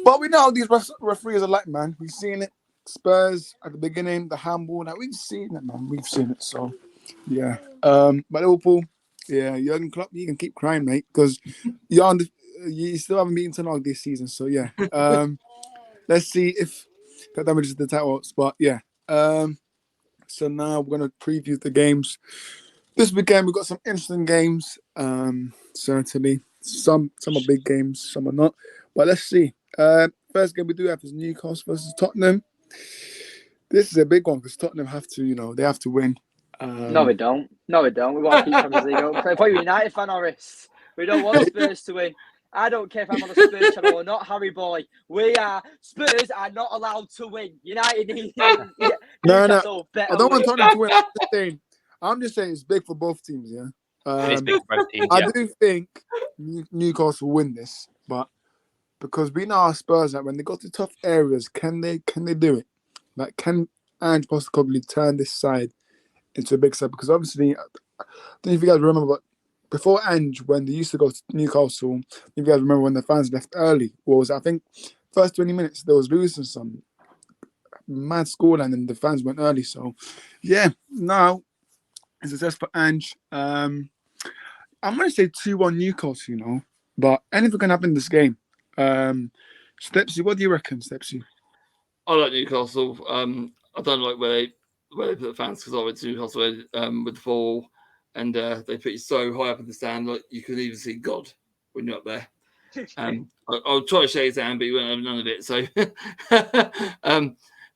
But we know how these referees are like, man. We've seen it. Spurs at the beginning, the handball. Now we've seen it, man. We've seen it. So yeah. But Liverpool, yeah, Jurgen Klopp, you can keep crying, mate, because you still haven't beaten Ten Hag this season. So yeah. Let's see if that damages the title spot. Yeah. So now we're gonna preview the games. This weekend we've got some interesting games. Certainly. Some are big games, some are not. But let's see. First game we do have is Newcastle versus Tottenham. This is a big one because Tottenham have to, they have to win. No, we don't. We want to keep Champions League up. If you're a United fan, Orest, we don't want Spurs to win. I don't care if I'm on a Spurs channel or not, Harry boy. Spurs are not allowed to win. United need No. I don't want Tottenham to win. I'm just saying it's big for both teams, yeah. It's big for both teams, I do think Newcastle will win this, but because we know our Spurs, that when they go to tough areas, can they do it? Like, can Ange possibly turn this side into a big side? Because obviously, I don't know if you guys remember, but before Ange, when they used to go to Newcastle, if you guys remember when the fans left early, I think first 20 minutes they was losing some mad scoreline and the fans went early. So yeah, now it's a test for Ange. I'm gonna say 2-1 Newcastle, but anything can happen in this game. Stepsy, what do you reckon, Stepsy? I like Newcastle. I don't like where they put the fans, because I went to Newcastle with the fall, and they put you so high up in the stand, like you could even see God when you're up there. I'll try to shake his hand, but you won't have none of it. So,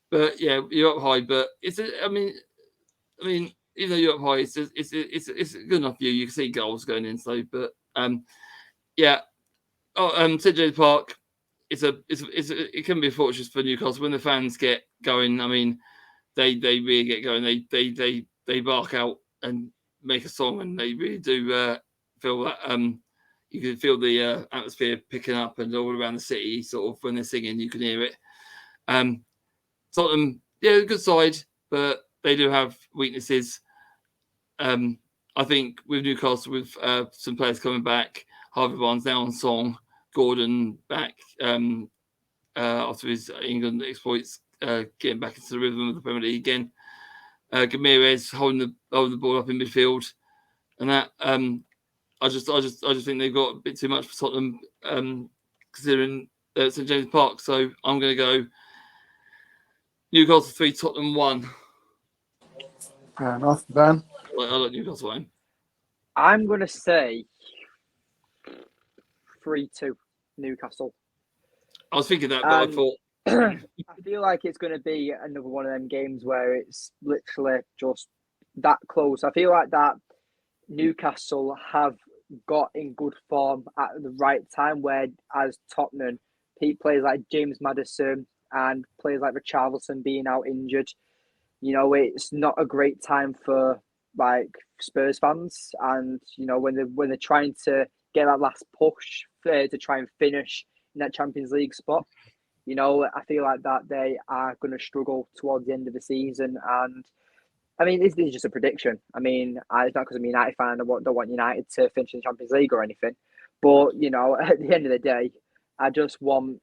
but yeah, you're up high. But I mean, even though you're up high, it's a good enough view. You can see goals going in. So, but yeah. St James Park. It can be a fortress for Newcastle when the fans get going. I mean, they really get going. They bark out and make a song, and they really do feel that. You can feel the atmosphere picking up, and all around the city, sort of when they're singing, you can hear it. Tottenham, yeah, good side, but they do have weaknesses. I think with Newcastle, with some players coming back, Harvey Barnes now on song, Gordon back after his England exploits, getting back into the rhythm of the Premier League again. Gameres holding the ball up in midfield, and that I just think they've got a bit too much for Tottenham, considering St James Park. So I'm going to go Newcastle 3, Tottenham 1. Fair enough, Ben. I like Newcastle 1. I'm going to say 3-2 Newcastle. I was thinking that, but I thought... I feel like it's going to be another one of them games where it's literally just that close. I feel like that Newcastle have got in good form at the right time, where as Tottenham, players like James Maddison and players like Richarlison being out injured, you know, it's not a great time for like Spurs fans. And you know, when they're trying to get that last push to try and finish in that Champions League spot, you know, I feel like that they are going to struggle towards the end of the season. And I mean, this is just a prediction. I mean, it's not because I'm a United fan. I don't want United to finish in the Champions League or anything. But, you know, at the end of the day, I just want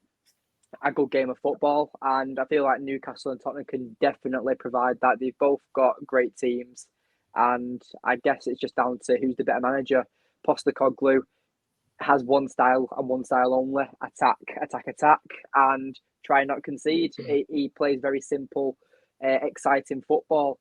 a good game of football. And I feel like Newcastle and Tottenham can definitely provide that. They've both got great teams. And I guess it's just down to who's the better manager. Postecoglou has one style and one style only: attack, and try not concede. He plays very simple, exciting football.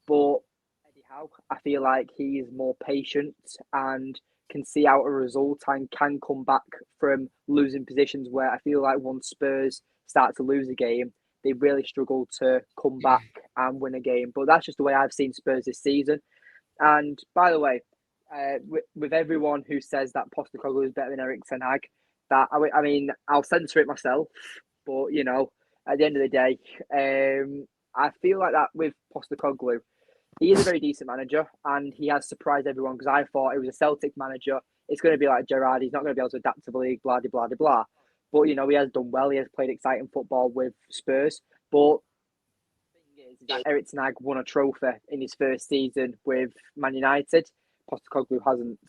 But Eddie Howe, I feel like he's more patient and can see out a result and can come back from losing positions, where I feel like once Spurs start to lose a game, they really struggle to come back and win a game. But that's just the way I've seen Spurs this season. And by the way, with everyone who says that Postecoglou is better than Erik ten Hag, I mean, I'll censor it myself. But, you know, at the end of the day, I feel like that with Postecoglou, he is a very decent manager and he has surprised everyone, because I thought it was a Celtic manager. It's going to be like Gerrard. He's not going to be able to adapt to the league, blah, blah, blah, blah. But, you know, he has done well. He has played exciting football with Spurs. But the thing is that Erik ten Hag won a trophy in his first season with Man United. Postecoglou hasn't.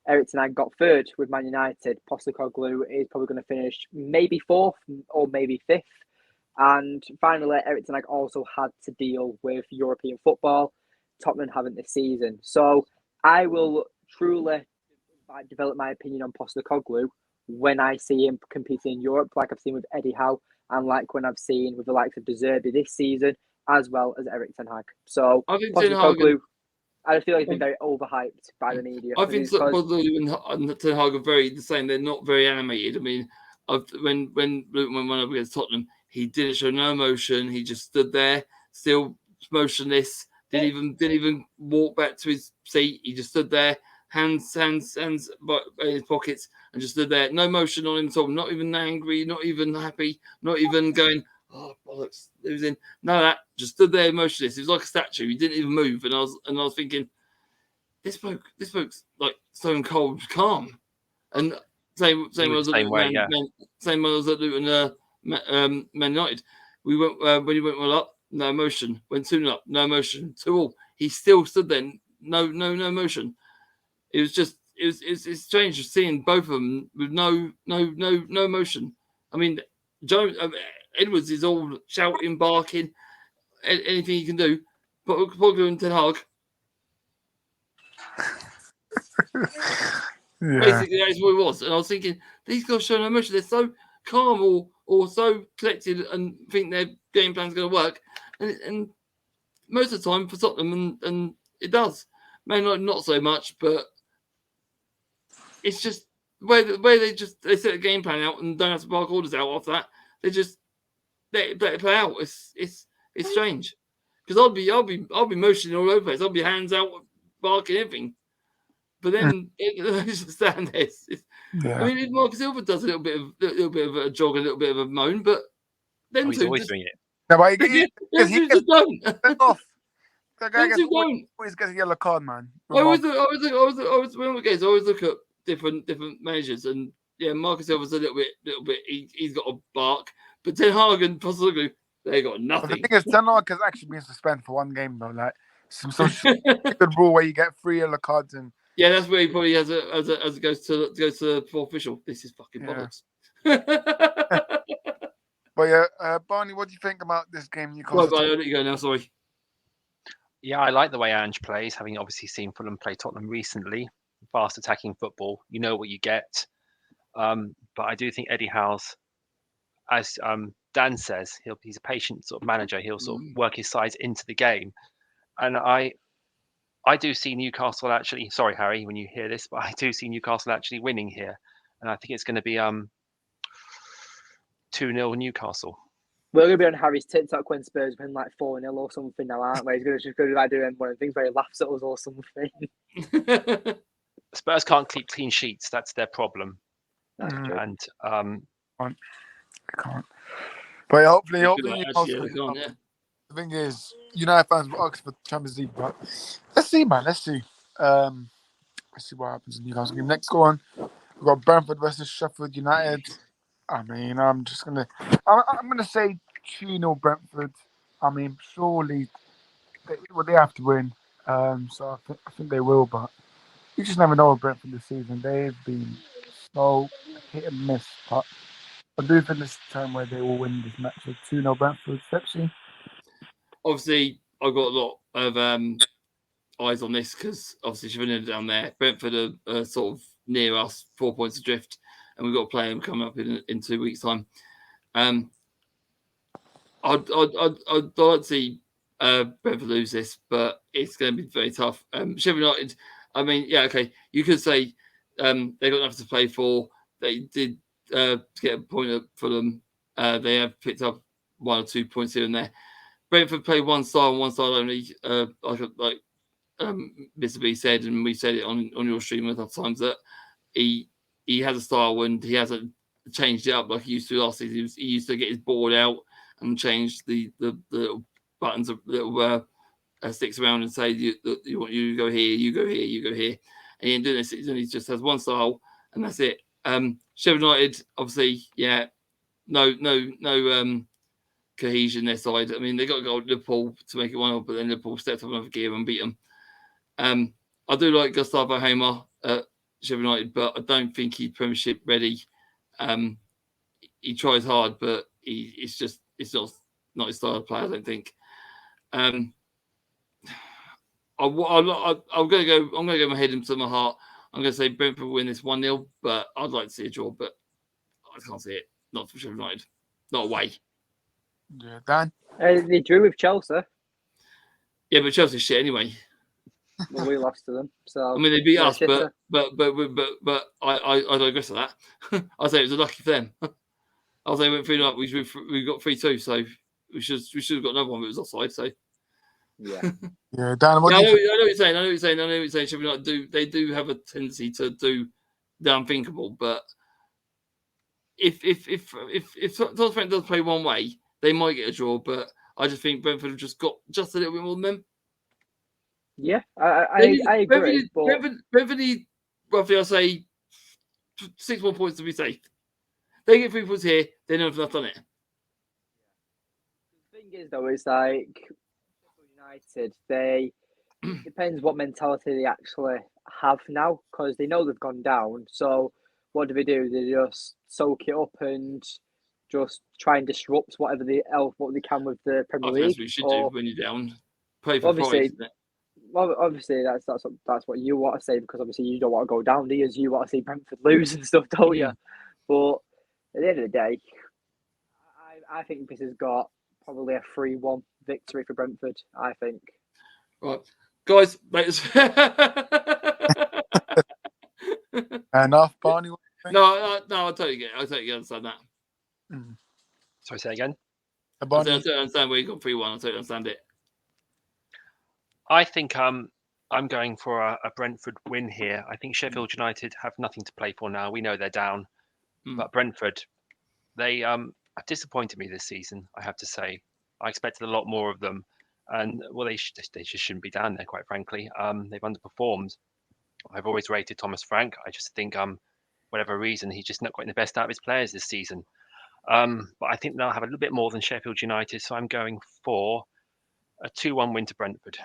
Erik ten Hag got third with Man United. Postecoglou is probably going to finish maybe fourth or maybe fifth. And finally, Erik ten Hag also had to deal with European football. Tottenham haven't this season. So I will truly develop my opinion on Postecoglou when I see him competing in Europe, like I've seen with Eddie Howe, and like when I've seen with the likes of De Zerbi this season, as well as Erik ten Hag. So Postecoglou, I just feel like he's been very overhyped by the media. I think Postecoglou and ten Hag are very the same. They're not very animated. I mean, when Luton went up against Tottenham, he didn't show no emotion. He just stood there, still motionless. Didn't even walk back to his seat. He just stood there, hands in his pockets, and just stood there. No motion on him at all. Not even angry. Not even happy. Not even going, "Oh bollocks, losing." None of that. Just stood there, motionless. He was like a statue. He didn't even move. And I was thinking, this bloke's like stone cold calm. And same when I was at Luton, Man United. We went when he went well up, no emotion. Went 2-0 up, no emotion. 2-2. He still stood there, no emotion. It was just it's strange seeing both of them with no emotion. I mean, Edwards is all shouting, barking, anything he can do. But Postecoglou and ten Hag, basically that's what it was. And I was thinking, these guys show no emotion. They're so calm or so collected and think their game plan's going to work. And most of the time for Tottenham, and it does. Maybe not so much, but it's just the way they set a game plan out and don't have to bark orders out after that. They just let it play out. It's strange, because I'll be motioning all over the place. I'll be hands out, barking everything. But then it's just stand there. I mean, Mark Silva does a little bit of a jog, a little bit of a moan, but then he's always doing it. No, but he just don't. Off. The guy always gets a yellow card, man. I always look at different managers, and yeah, Marcus Silva's a little bit. He's got a bark, but Ten Hag and Postecoglou, they got nothing. But the thing is, Ten Hag has actually been suspended for one game though. Like some good rule where you get 3 yellow cards and. Yeah, that's where he probably as it goes to the fourth official. This is fucking bollocks. But yeah, Barney, what do you think about this game? I'll let you go now. Sorry. Yeah, I like the way Ange plays, having obviously seen Fulham play Tottenham recently. Fast attacking football, you know what you get. But I do think Eddie Howe's, as Dan says, he's a patient sort of manager. He'll sort of work his sides into the game, and I do see Newcastle actually. Sorry, Harry, when you hear this, but I do see Newcastle actually winning here, and I think it's going to be 2-0 Newcastle. We're going to be on Harry's TikTok when Spurs win like 4-0 or something now, aren't we? He's going to be like doing one of the things where he laughs at us or something. Spurs can't keep clean sheets. That's their problem. That's true. And I can't. But hopefully, Actually, Newcastle. yeah. The thing is, United fans will ask for Champions League, but let's see, man. Let's see. Let's see what happens in Newcastle game. Next one, we've got Brentford versus Sheffield United. I mean, I'm gonna say 2-0 Brentford. I mean, surely they have to win. So I think they will, but you just never know with Brentford this season. They've been so hit and miss, but I do think this is the time where they will win this match. So 2-0 Brentford. Stepsy. Obviously, I've got a lot of eyes on this because obviously Sheffield United down there. Brentford are sort of near us, 4 points adrift, and we've got to play them coming up in 2 weeks' time. I'd like to see Brentford lose this, but it's going to be very tough. Sheffield United, I mean, yeah, okay, you could say they got nothing to play for. They did get a point up for them. They have picked up 1 or 2 points here and there. Brentford played one style and one style only, like Mr. B said, and we said it on your stream a couple of times, that he has a style and he hasn't changed it up like he used to last season. He used to get his board out and change the little buttons, little sticks around and say, you want you to go here, you go here, you go here. And he ain't doing this season. He just has one style and that's it. Sheffield United, obviously, yeah, no cohesion their side. I mean, they got to go to Liverpool to make it 1-0, but then Liverpool stepped up another gear and beat them. I do like Gustavo Hamer at Sheffield United, but I don't think he's Premiership ready. He tries hard, but it's not his style of play, I don't think. I'm going to go my head into my heart. I'm going to say Brentford will win this 1-0, but I'd like to see a draw, but I can't see it. Not for Sheffield United. Not away. Yeah, Dan. They drew with Chelsea. Yeah, but Chelsea's shit anyway. Well, we lost to them. So I mean, they beat us, shitter. but I don't agree to that. I say it was a lucky for them. I say went 3-0 up. We got 3-2, so we should have got another one. But it was offside. So yeah, Yeah, Dan. I know what you're saying. I know what you're saying. Sheffield United do have a tendency to do the unthinkable, but if Tottenham does play one way, they might get a draw. But I just think Brentford have just got just a little bit more than them. yeah, I agree. Brentford need roughly, I'll say, 6 more points to be safe. They get 3 points here, they know if they've done it. The thing is, though, is like United, it depends what mentality they actually have now, because they know they've gone down. So what do? They just soak it up and just try and disrupt what they can with the Premier League. That's what you should do when you're down. Play for Obviously, prize, isn't it? Well, obviously that's what you want to say, because obviously you don't want to go down, do you? You want to see Brentford lose and stuff, don't you? But at the end of the day, I think this has got probably a 3-1 victory for Brentford. I think. Right, guys, Enough, Barney. No, I totally get it. I totally understand that. Sorry, say again. I totally understand where you got 3-1. I totally understand it. I think I'm going for a Brentford win here. I think Sheffield United have nothing to play for now. We know they're down, but Brentford, they have disappointed me this season, I have to say. I expected a lot more of them, and well, they just shouldn't be down there, quite frankly. They've underperformed. I've always rated Thomas Frank. I just think whatever reason, he's just not getting the best out of his players this season. But I think they'll have a little bit more than Sheffield United, so I'm going for a 2-1 win to Brentford.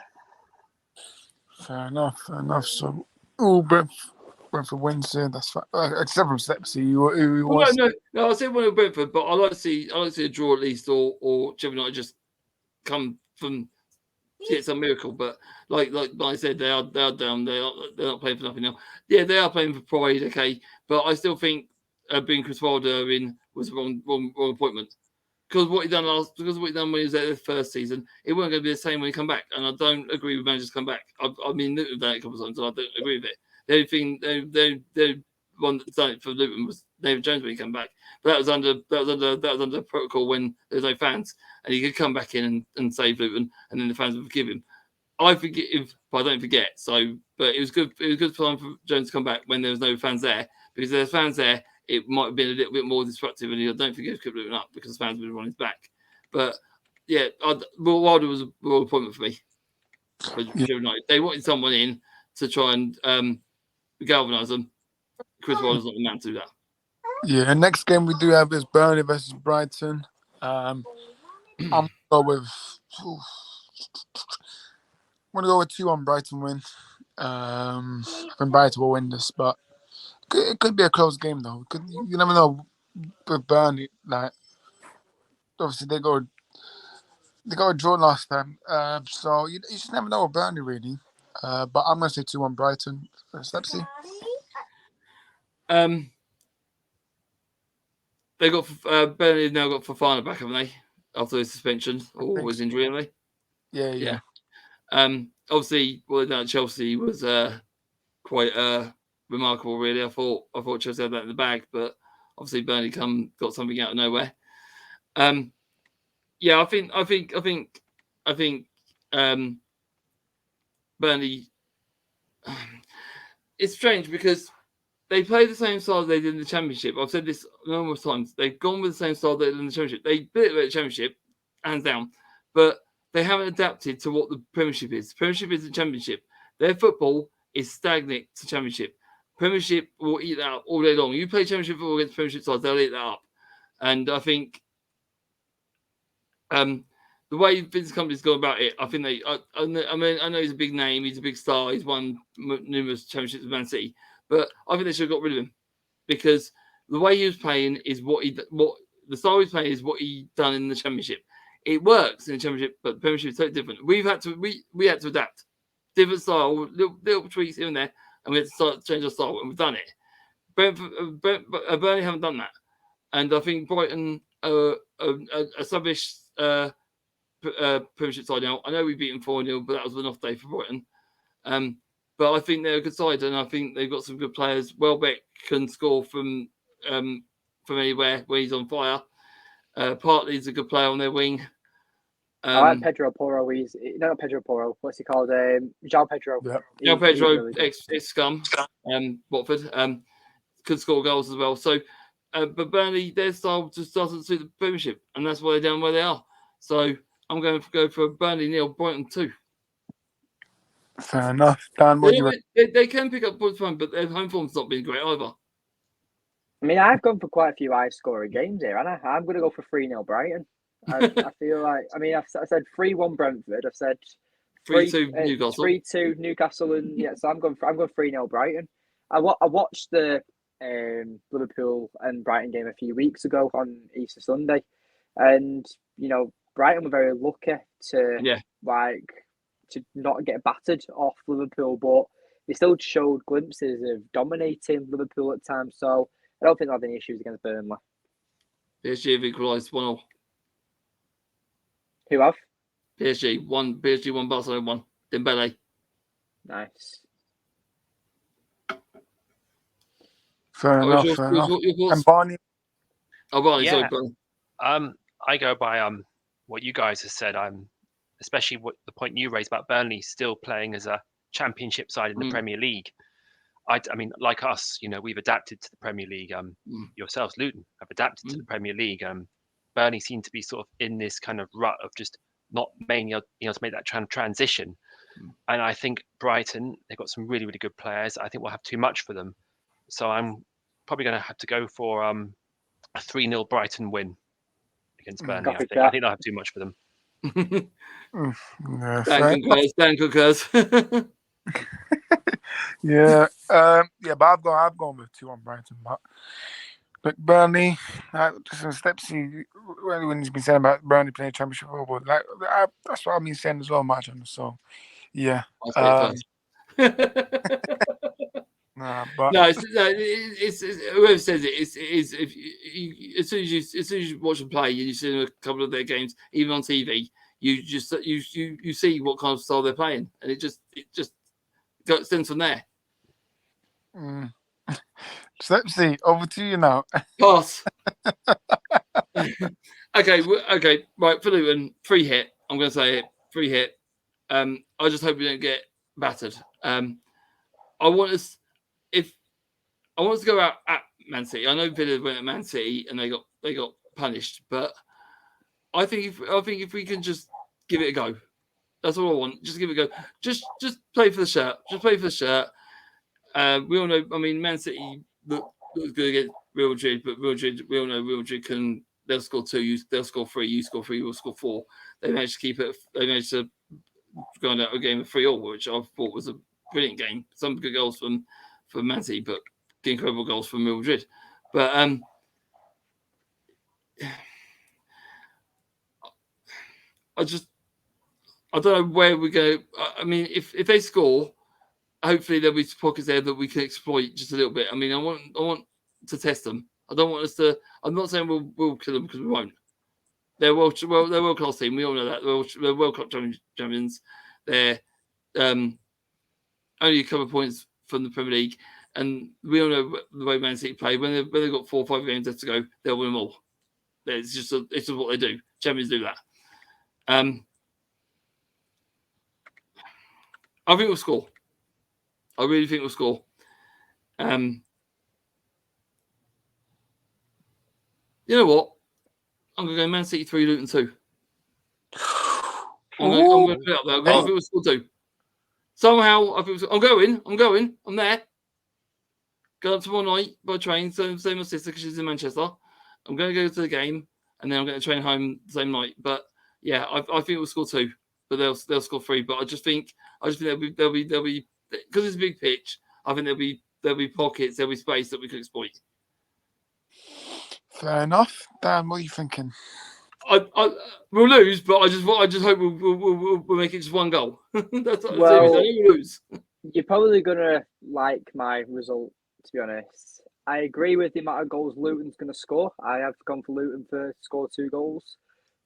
Fair enough. So, Brentford wins here. That's fine. Except from Stepsy, No, I said one of Brentford, but I like to see a draw at least, or Sheffield United just come from get some miracle. But like I said, they are down. They're not playing for nothing now. Yeah, they are playing for pride, okay. But I still think being Chris Wilder in was the wrong appointment, because what he done when he was there the first season, it wasn't going to be the same when he come back. And I don't agree with managers come back. I mean, Luton have done it a couple of times, and I don't agree with it. The only thing the one that done it for Luton was David Jones when he came back, but that was under protocol when there was no fans, and he could come back in and save Luton, and then the fans would forgive him. I forgive, but I don't forget. So, but it was good. It was good time for Jones to come back when there was no fans there, because if there's fans there, it might have been a little bit more disruptive, and I don't think he could Luton up because the fans would have run his back. But yeah, Wilder was a royal appointment for me. They wanted someone in to try and galvanise them. Chris Wilder's not the man to do that. Yeah, and next game we do have is Burnley versus Brighton. I'm gonna go with 2-1 Brighton win. I think Brighton will win this, but it could be a close game though. You never know with Burnley. Like obviously they got a draw last time, so you just never know with Burnley really. But I'm gonna say 2-1 Brighton. Stepsy. They got Burnley now got Fofana back, haven't they? After his suspension or his injury, haven't they? Yeah. Obviously, what they done at Chelsea was quite remarkable. Really, I thought Chelsea had that in the bag, but obviously Burnley got something out of nowhere. I think Burnley. It's strange because they play the same style they did in the Championship. I've said this numerous times. They've gone with the same style they did in the Championship. They beat it at the Championship, hands down, but they haven't adapted to what the Premiership is. The Premiership is the Championship. Their football is stagnant to Championship. Premiership will eat that up all day long. You play Championship football against Premiership sides, they'll eat that up. And I think the way Vince Company's gone about it, I think I know he's a big name, he's a big star, he's won numerous championships with Man City, but I think they should have got rid of him because the way he was playing is what the style he's playing is what he done in the Championship. It works in the Championship, but the Premiership is totally different. We had to adapt, different style, little tweaks here and there, and we had to start change our style, and we've done it. Burnley haven't done that, and I think Brighton established Premiership side now. I know we beat them 4-0, but that was an off day for Brighton. But I think they're a good side, and I think they've got some good players. Welbeck can score from anywhere where he's on fire. Partly's a good player on their wing. I like Pedro Porro. He's not Pedro Porro. What's he called? João Pedro. Yeah. João Pedro, ex-Scum, Watford, could score goals as well. So, but Burnley, their style just doesn't suit the Premiership, and that's why they're down where they are. So I'm going to go for Burnley 0, Brighton 2. Fair enough. Dan, they can pick up points, but their home form's not been great either. I mean, I've gone for quite a few high-scoring games here, and I'm going to go for 3-0 Brighton. I feel like, I mean, I said 3-1 Brentford. I've said 3-2 Newcastle. 3-2 Newcastle, and so I'm going 3-0 Brighton. I watched the Liverpool and Brighton game a few weeks ago on Easter Sunday, and Brighton were very lucky to not get battered off Liverpool, but they still showed glimpses of dominating Liverpool at times. So I don't think they'll have any issues against Burnley. PSG have equalised 1-1. Who have? PSG 1, Barcelona 1. Dembele. Nice. Fair enough. And Barney. Oh, Barney, Yeah. sorry, Barney. I go by what you guys have said. Especially what the point you raised about Burnley still playing as a Championship side in the Premier League. I mean, like us, we've adapted to the Premier League. Yourselves, Luton, have adapted to the Premier League. Burnley seem to be sort of in this kind of rut of just not being able to make that transition. And I think Brighton, they've got some really, really good players. I think we'll have too much for them. So I'm probably going to have to go for a 3-0 Brighton win against Burnley. I think they'll have too much for them. Dan concurs. Yeah, but I've gone with 2-1 Brighton. But Burnley, Stepsy, when he's been saying about Burnley playing Championship football, that's what I've been saying as well, Martin. So, yeah. Nah, but No, it's whoever says it. It is if as soon as you watch them play and you see a couple of their games, even on TV, you see what kind of style they're playing, and it just stems from there. Stepsy, over to you now. Pass. Okay, right for Luton, free hit. I'm going to say it, free hit. I just hope we don't get battered. I want us to go out at Man City. I know Villa went at Man City and they got punished, but I think if we can just give it a go, that's all I want. Just give it a go. Just play for the shirt. Just play for the shirt. We all know. I mean, Man City look good against Real Madrid, but we all know Real Madrid can. They'll score 2. They'll score 3. You score 3. We'll score 4. They managed to keep it. They managed to go out a game of 3-3, which I thought was a brilliant game. Some good goals from Man City, but incredible goals from Real Madrid. But I don't know where we go. I mean, if they score, hopefully there'll be pockets there that we can exploit just a little bit. I mean, I want to test them. I don't want us to. I'm not saying we'll kill them because we won't. They're world class team. We all know that they're World Cup champions. They're only a couple of points from the Premier League, and we all know the way Man City play. When they've got 4 or 5 games left to go, they'll win them all. It's just what they do. Champions do that. I think we'll score. I really think we'll score. You know what? I'm going to go Man City 3, Luton 2. I'm going to put it up there. I think we'll score 2. Somehow, I'm going. I'm there. Go up tomorrow night by train. So same my sister because she's in Manchester. I'm going to go to the game and then I'm going to train home the same night. But yeah, I think we'll score 2, but they'll score 3. But I just think they'll be because it's a big pitch. I think there'll be pockets, there'll be space that we can exploit. Fair enough. Dan, what are you thinking? We'll lose, but I just hope we'll make it just 1 goal. That's what Well, we'll lose. You're probably gonna like my result, to be honest. I agree with the amount of goals Luton's gonna score. I have gone for Luton to score 2 goals,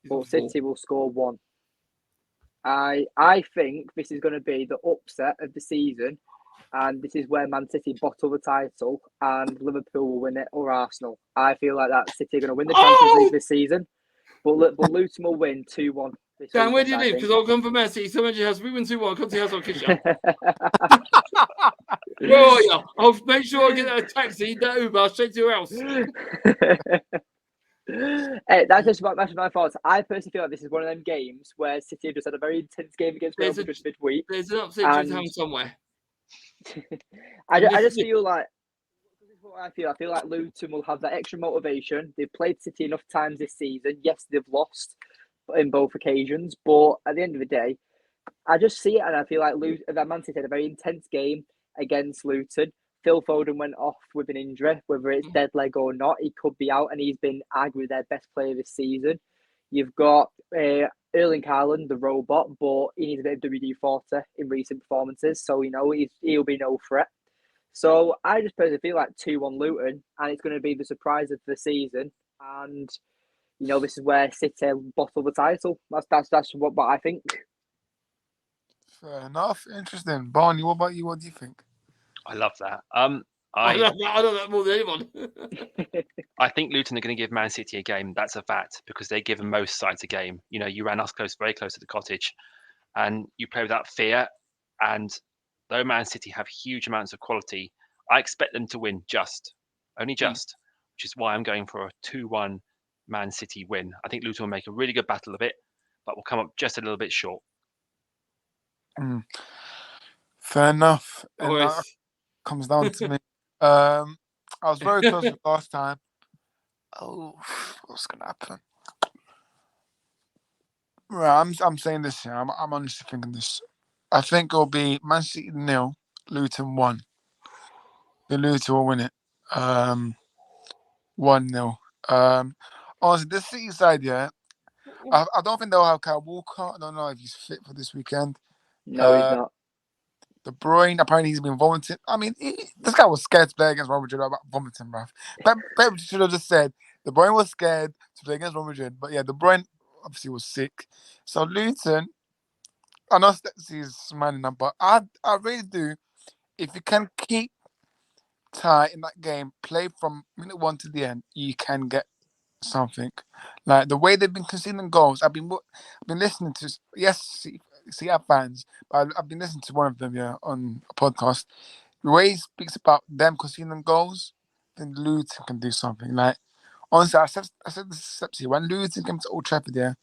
but City will score 1. I think this is going to be the upset of the season, and this is where Man City bottle the title and Liverpool will win it, or Arsenal. I feel like that City are going to win the Champions League this season, but Luton will win 2-1. Dan, where do you live? Because I'll come from Man City. So your house. We win 2-1. Come to your house. I'll kiss you. Where are you? I'll make sure I get a taxi, that Uber, straight to your house. That's just my thoughts. I personally feel like this is one of them games where City have just had a very intense game against Real Madrid midweek. There's an upset town somewhere. I just feel like this is what I feel. I feel like Luton will have that extra motivation. They've played City enough times this season. Yes, they've lost in both occasions, but at the end of the day, I just see it and I feel like Man City had a very intense game against Luton. Phil Foden went off with an injury, whether it's dead leg or not, he could be out, and he's been arguably their best player this season. You've got Erling Haaland, the robot, but he needs a bit of WD-40 in recent performances, so he'll be no threat. So I just personally feel like 2-1 Luton, and it's going to be the surprise of the season. And this is where City bottle the title. That's what I think. Fair enough. Interesting. Barney, what about you? What do you think? I love that. I love that more than anyone. I think Luton are going to give Man City a game. That's a fact because they give most sides a game. You ran us very close to the cottage, and you play without fear. And though Man City have huge amounts of quality, I expect them to win only just, which is why I'm going for a 2-1 Man City win. I think Luton will make a really good battle of it, but will come up just a little bit short. Fair enough. Comes down to me. I was very close with last time. Oh, what's gonna happen? Right, I'm saying this here. I'm honestly thinking this. I think it'll be Man City 0, Luton 1. The Luton will win it. 1-0. Honestly, this City side, yeah. I don't think they'll have Kyle Walker. I don't know if he's fit for this weekend. No, he's not. De Bruyne, apparently he's been vomiting. I mean, this guy was scared to play against Real Madrid about vomiting, bruv. Pep should have just said De Bruyne was scared to play against Real Madrid. But yeah, De Bruyne obviously was sick. So Luton, I know Stepsy is smiling now, but I really do. If you can keep tight in that game, play from minute 1 to the end, you can get something. Like the way they've been conceding goals, I've been listening to Seattle fans, but I've been listening to one of them on a podcast. The way he speaks about them conceding goals, then Luton can do something. Like honestly, I said this to Stepsy, when Luton came to Old Trafford,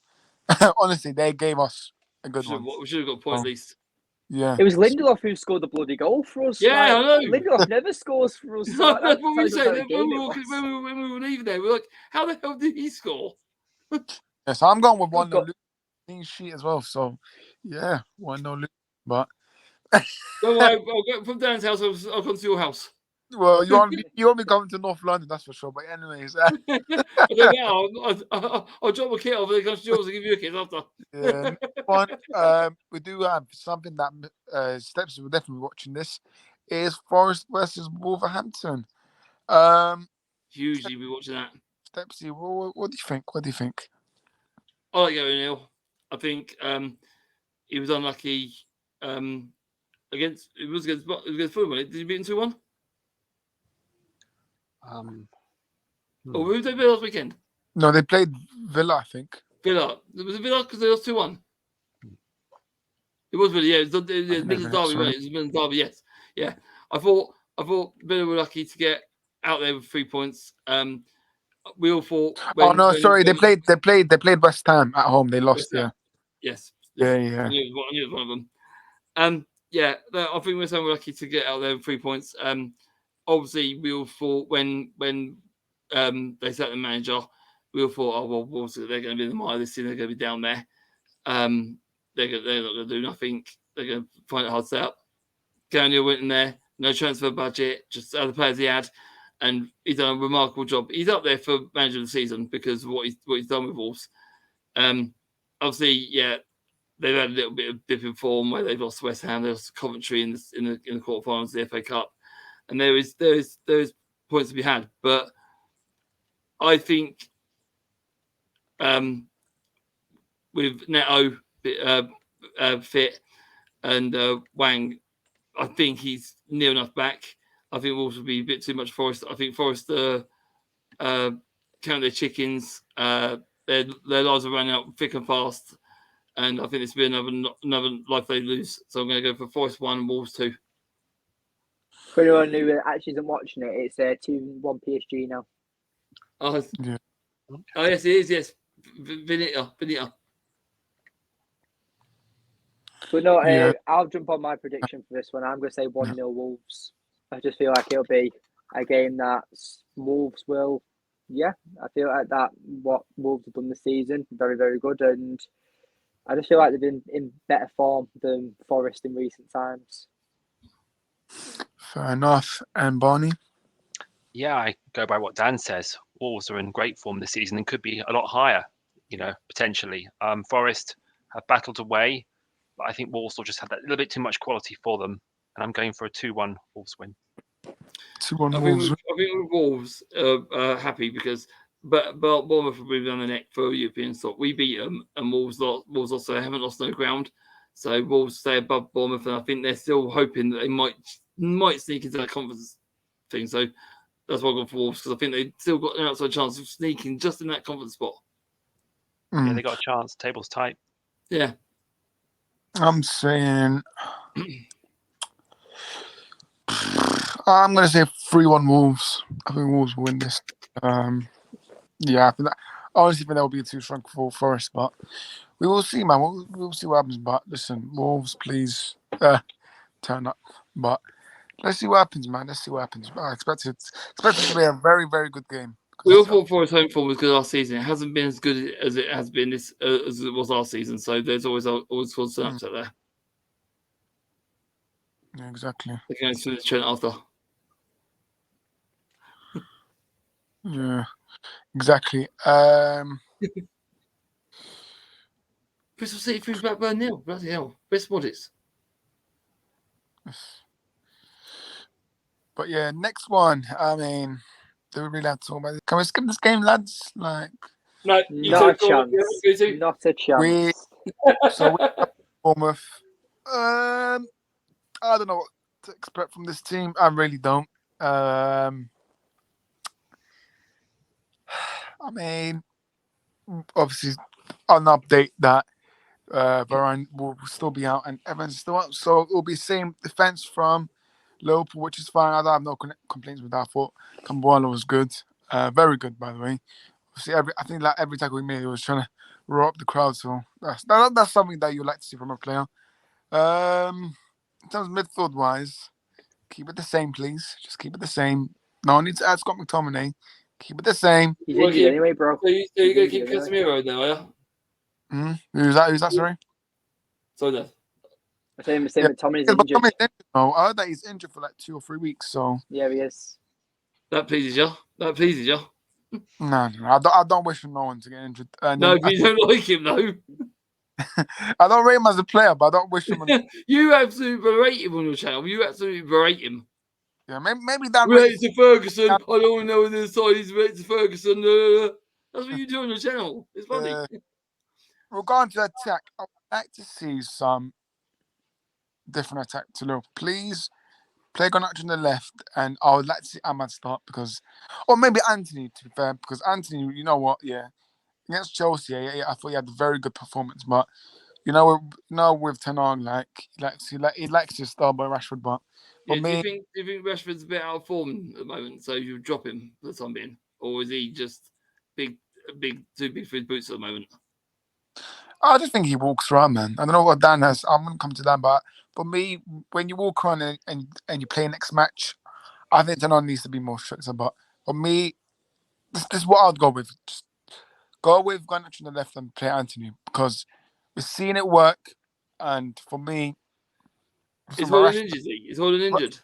honestly, they gave us a good one. We should have got a point at least. Yeah, It was Lindelof who scored the bloody goal for us. Yeah, I know. Lindelof never scores for us. So That's what we tells you say. what kind of game it was. When we were leaving there, we were like, how the hell did he score? yeah. So I'm going with We've 1-0 got- Luton clean sheet as well. So yeah, 1-0 Luton. But Don't worry, I'll go from Dan's house. I'll come to your house. well, you want me coming to North London, that's for sure. But anyways, I don't know. I'll drop my kit off and then come to yours and give you a kiss after. yeah, next one. We do have something that Steps will definitely be watching. This is Forest versus Wolverhampton. Hugely be watching that. Stepsy, what do you think? What do you think? I like going Neil. I think he was unlucky against Fulham. Did he beat him 2-1? Or who did they beat last weekend? No, they played Villa, I think. Villa. Was it Villa because they lost 2-1? It was Villa, yeah. It was Midland Derby, wasn't it? It was Midland Derby, yes. Yeah. I thought Villa were lucky to get out there with 3 points. We all thought. They played West Ham at home. They lost. Yeah. Yes. Yeah. I knew it was one of them. Yeah. I think West Ham were lucky to get out there with 3 points. Obviously, we all thought when they set the manager, we all thought, oh well, Wolves, they're going to be in the mire this season. They're going to be down there. They're not going to do nothing. They're going to find it hard to set up. Daniel went in there, no transfer budget, just other players he had, and he's done a remarkable job. He's up there for manager of the season because of what he's done with Wolves. Obviously, yeah, they've had a little bit of dip in form where they've lost West Ham, they lost Coventry in the quarterfinals of the FA Cup, and there is points to be had. But I think with Neto fit and Wang, I think he's near enough back. I think Wolves will be a bit too much Forest. I think Forest count their chickens. Their lives are running out thick and fast, and I think this will be another life they lose. So I'm going to go for Forest 1 and Wolves 2. For anyone who actually isn't watching it, it's 2-1 PSG now. Oh, Yeah. Oh yes, it is. Yes, Vinita. But no, Yeah. I'll jump on my prediction for this one. I'm going to say 1-0 Wolves. I just feel like it'll be a game that Wolves will. Yeah, I feel like that what Wolves have done this season, very, very good, and I just feel like they've been in better form than Forest in recent times. Fair enough. And Barney? Yeah, I go by what Dan says. Wolves are in great form this season and could be a lot higher, potentially. Forest have battled away, but I think Wolves will just have that little bit too much quality for them. And I'm going for a 2-1 Wolves win. 2-1 I Wolves. think Wolves are happy because Bournemouth have moved down the neck for European stock. We beat them, and Wolves also haven't lost no ground. So Wolves stay above Bournemouth, and I think they're still hoping that they might sneak into that conference thing. So that's why I go for Wolves, because I think they've still got an outside chance of sneaking just in that conference spot. Yeah, they got a chance. Table's tight. Yeah. I'm saying I'm going to say 3-1 Wolves. I think Wolves will win this. Yeah, I honestly think that will be too strong for Forest, but we will see, man. We'll see what happens. But listen, Wolves, please turn up. But let's see what happens, man. Let's see what happens. I expect it to be a very, very good game. We all thought Forest home form was good last season. It hasn't been as good as it has been as it was last season. So there's always cause to upset there. Yeah, exactly. They're going to the Trent after. Yeah, exactly. Bristol City 3 Blackburn 0. Bloody hell. Best bodies. But yeah, next one. I mean, do we really have to talk about this? Can we skip this game, lads? Like, No, you Not a took all. chance. Not a we chance. so we Bournemouth. I don't know what to expect from this team. I really don't. I mean, obviously, on an update that Varane will still be out and Evans is still out, so it will be same defense from Liverpool, which is fine. I don't have no complaints with that. I thought Cambuala was good, very good, by the way. See, I think like every tackle we made, he was trying to roar up the crowd. So that's something that you like to see from a player. In terms of midfield wise, keep it the same, please. Just keep it the same. No one needs to add Scott McTominay. Keep it the same. He's injured anyway, bro. So you're going to keep He's injured Casemiro there, are you? Who's that? Who's that? Sorry. So then. Same Yeah. McTominay's Yeah, but injured. Tommy's injured. No, I heard that he's injured for like 2 or 3 weeks. So Yeah, he is. That pleases you. no, I don't wish for no one to get injured. No, but you don't like him, though. I don't rate him as a player, but I don't wish him. You absolutely berate him on your channel. You absolutely berate him. Yeah, maybe that. Related to Ferguson. I don't want to know the side he's related to Ferguson. That's what you do on your channel. It's funny. Regarding to attack, I would like to see some different attack to Liverpool. Please play Garnacho on the left, and I would like to see Ahmad start or maybe Anthony, to be fair, because Anthony, you know what, against Chelsea, I thought he had a very good performance, but with Tenag, he likes his style by Rashford, but for me, do you think Rashford's a bit out of form at the moment, so you drop him for the time being, or is he just too big for his boots at the moment? I just think he walks around, man. I don't know what Dan has. I'm gonna come to that, but for me, when you walk around and you play next match, I think Tenag needs to be more stricter. But for me, this is what I'd go with. Just go with Garnacho on the left and play Anthony, because we're seeing it work. And for me, Is Hoyland injured? Is Hoyland injured?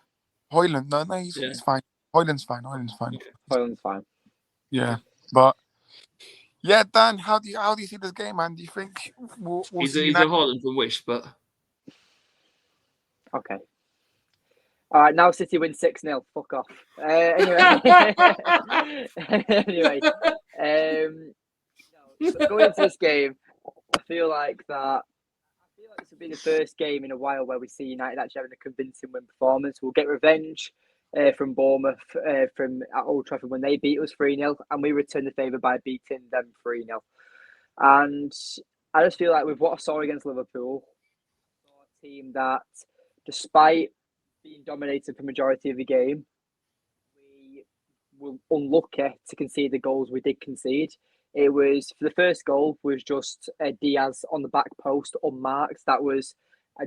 Hoyland, no, he's fine. Hoyland's fine. Okay. Hoyland's fine. Yeah, but yeah, Dan, how do you see this game, man? Do you think we'll he's see a Haaland from Wish, but okay. All right, now City win 6-0. Fuck off. Anyway, so going into this game, I feel like this will be the first game in a while where we see United actually having a convincing win performance. We'll get revenge from Bournemouth from at Old Trafford when they beat us 3-0, and we return the favour by beating them 3-0. And I just feel like with what I saw against Liverpool, a team that, despite being dominated for the majority of the game, we were unlucky to concede the goals we did concede. It was, for the first goal, was just Diaz on the back post unmarked. That was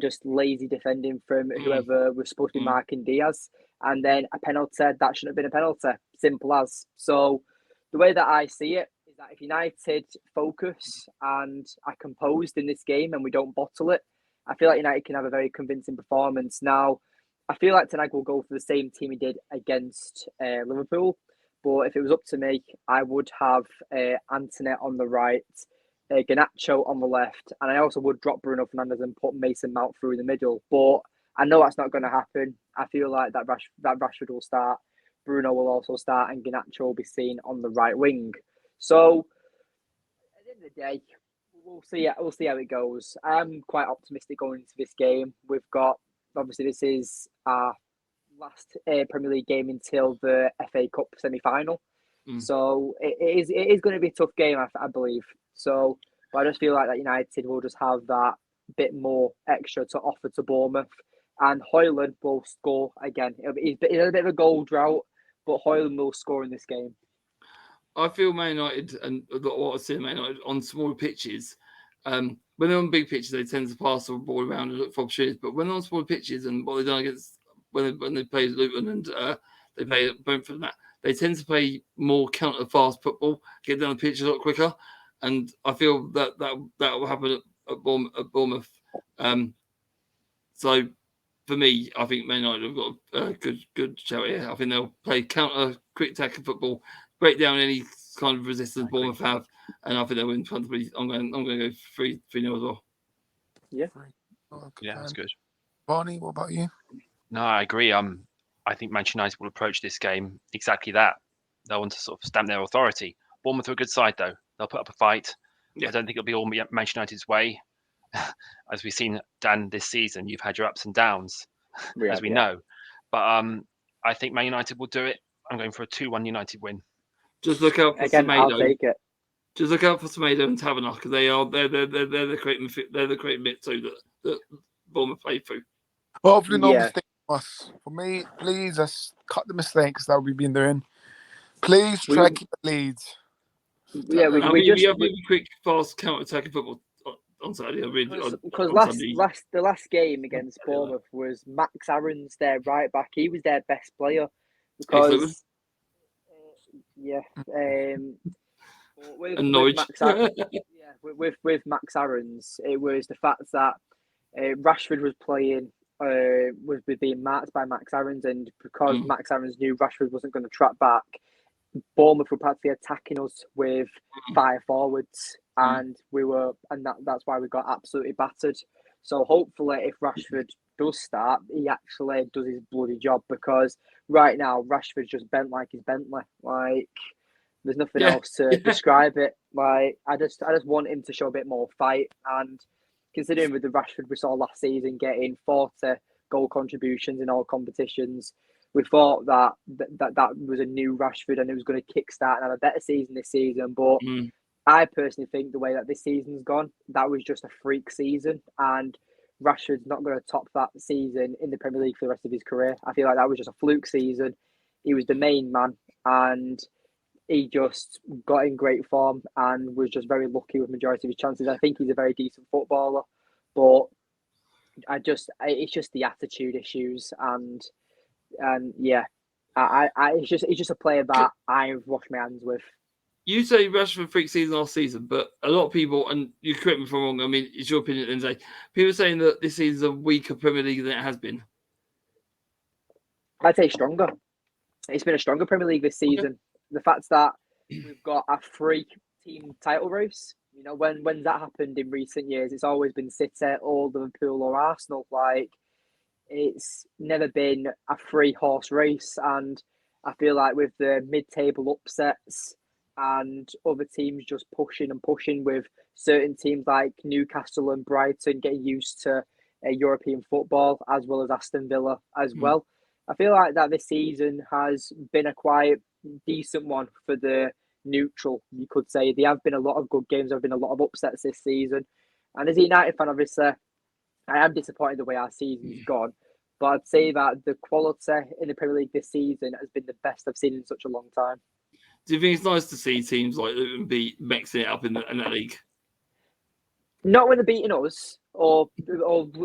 just lazy defending from whoever was supposed to be marking Diaz. And then a penalty, that shouldn't have been a penalty. Simple as. So the way that I see it is that if United focus and are composed in this game and we don't bottle it, I feel like United can have a very convincing performance. Now, I feel like Tenag will go for the same team he did against Liverpool. But if it was up to me, I would have Anthony on the right, Garnacho on the left, and I also would drop Bruno Fernandes and put Mason Mount through in the middle. But I know that's not going to happen. I feel like that Rashford will start, Bruno will also start, and Garnacho will be seen on the right wing. So at the end of the day, we'll see how it goes. I'm quite optimistic going into this game. We've got, obviously, this is our last Premier League game until the FA Cup semi-final. So it is going to be a tough game, I believe. So, but I just feel like that United will just have that bit more extra to offer to Bournemouth, and Hoyland will score again. He's a bit of a goal drought, but Hoyland will score in this game. I feel Man United, and what I see Man United on smaller pitches, when they're on big pitches, they tend to pass the ball around and look for opportunities. But when they're on smaller pitches, and what they've done against when they play Luton and they play Brentford, that they tend to play more counter-fast football, get down the pitch a lot quicker, and I feel that will happen at Bournemouth. So for me, I think Man United have got a good shout here. I think they'll play counter, quick attacking football, break down any kind of resistance Bournemouth have, and I think they'll win comfortably. I'm going to go 3-0 as well. Yeah. Yeah, that's good. Barney, what about you? No, I agree. I think Manchester United will approach this game exactly that. They'll want to sort of stamp their authority. Bournemouth are a good side, though. They'll put up a fight. Yeah. I don't think it'll be all Manchester United's way. As we've seen, Dan, this season, you've had your ups and downs, as we know. But I think Man United will do it. I'm going for a 2-1 United win. Just look out for Again, I'll Semedo. take it. Just look out for Semedo and Taverner because they're the great midfield that Bournemouth play through. Hopefully, no Yeah. mistake from us. For me, please, let's cut the mistakes that we've been doing. Please try to keep the leads. Yeah, we have a quick, fast counter-attacking football on Saturday. Because the last game against Bournemouth was Max Aaron's their right back. He was their best player because with Max Aaron, with Max Aaron's, it was the fact that Rashford was playing. Was being marked by Max Aaron's, and because Max Aaron's knew Rashford wasn't going to track back, Bournemouth were practically attacking us with 5 forwards, and that's why we got absolutely battered. So hopefully, if Rashford does start, he actually does his bloody job, because right now Rashford's just bent like his Bentley. Like, there's nothing else to describe it. Like, I just want him to show a bit more fight, and considering with the Rashford we saw last season getting 40 goal contributions in all competitions, we thought that was a new Rashford and it was going to kickstart and have a better season this season. But I personally think the way that this season's gone, that was just a freak season, and Rashford's not going to top that season in the Premier League for the rest of his career. I feel like that was just a fluke season. He was the main man, and he just got in great form and was just very lucky with majority of his chances. I think he's a very decent footballer, but it's just the attitude issues, and it's just a player that I've washed my hands with. You say Rashford freak season last season, but a lot of people, and you correct me if I'm wrong, I mean, it's your opinion, Lindsay. People are saying that this season's a weaker Premier League than it has been. I'd say stronger. It's been a stronger Premier League this season. The fact that we've got a 3-team title race, you know, when's that happened in recent years? It's always been City or Liverpool or Arsenal. Like, it's never been a 3-horse race, and I feel like with the mid-table upsets and other teams just pushing with certain teams like Newcastle and Brighton getting used to European football, as well as Aston Villa as well. I feel like that this season has been a quite decent one for the neutral, you could say. There have been a lot of good games. There have been a lot of upsets this season. And as a United fan, obviously, I am disappointed the way our season's gone. But I'd say that the quality in the Premier League this season has been the best I've seen in such a long time. Do you think it's nice to see teams like Luton be mixing it up in that league? Not when they're beating us or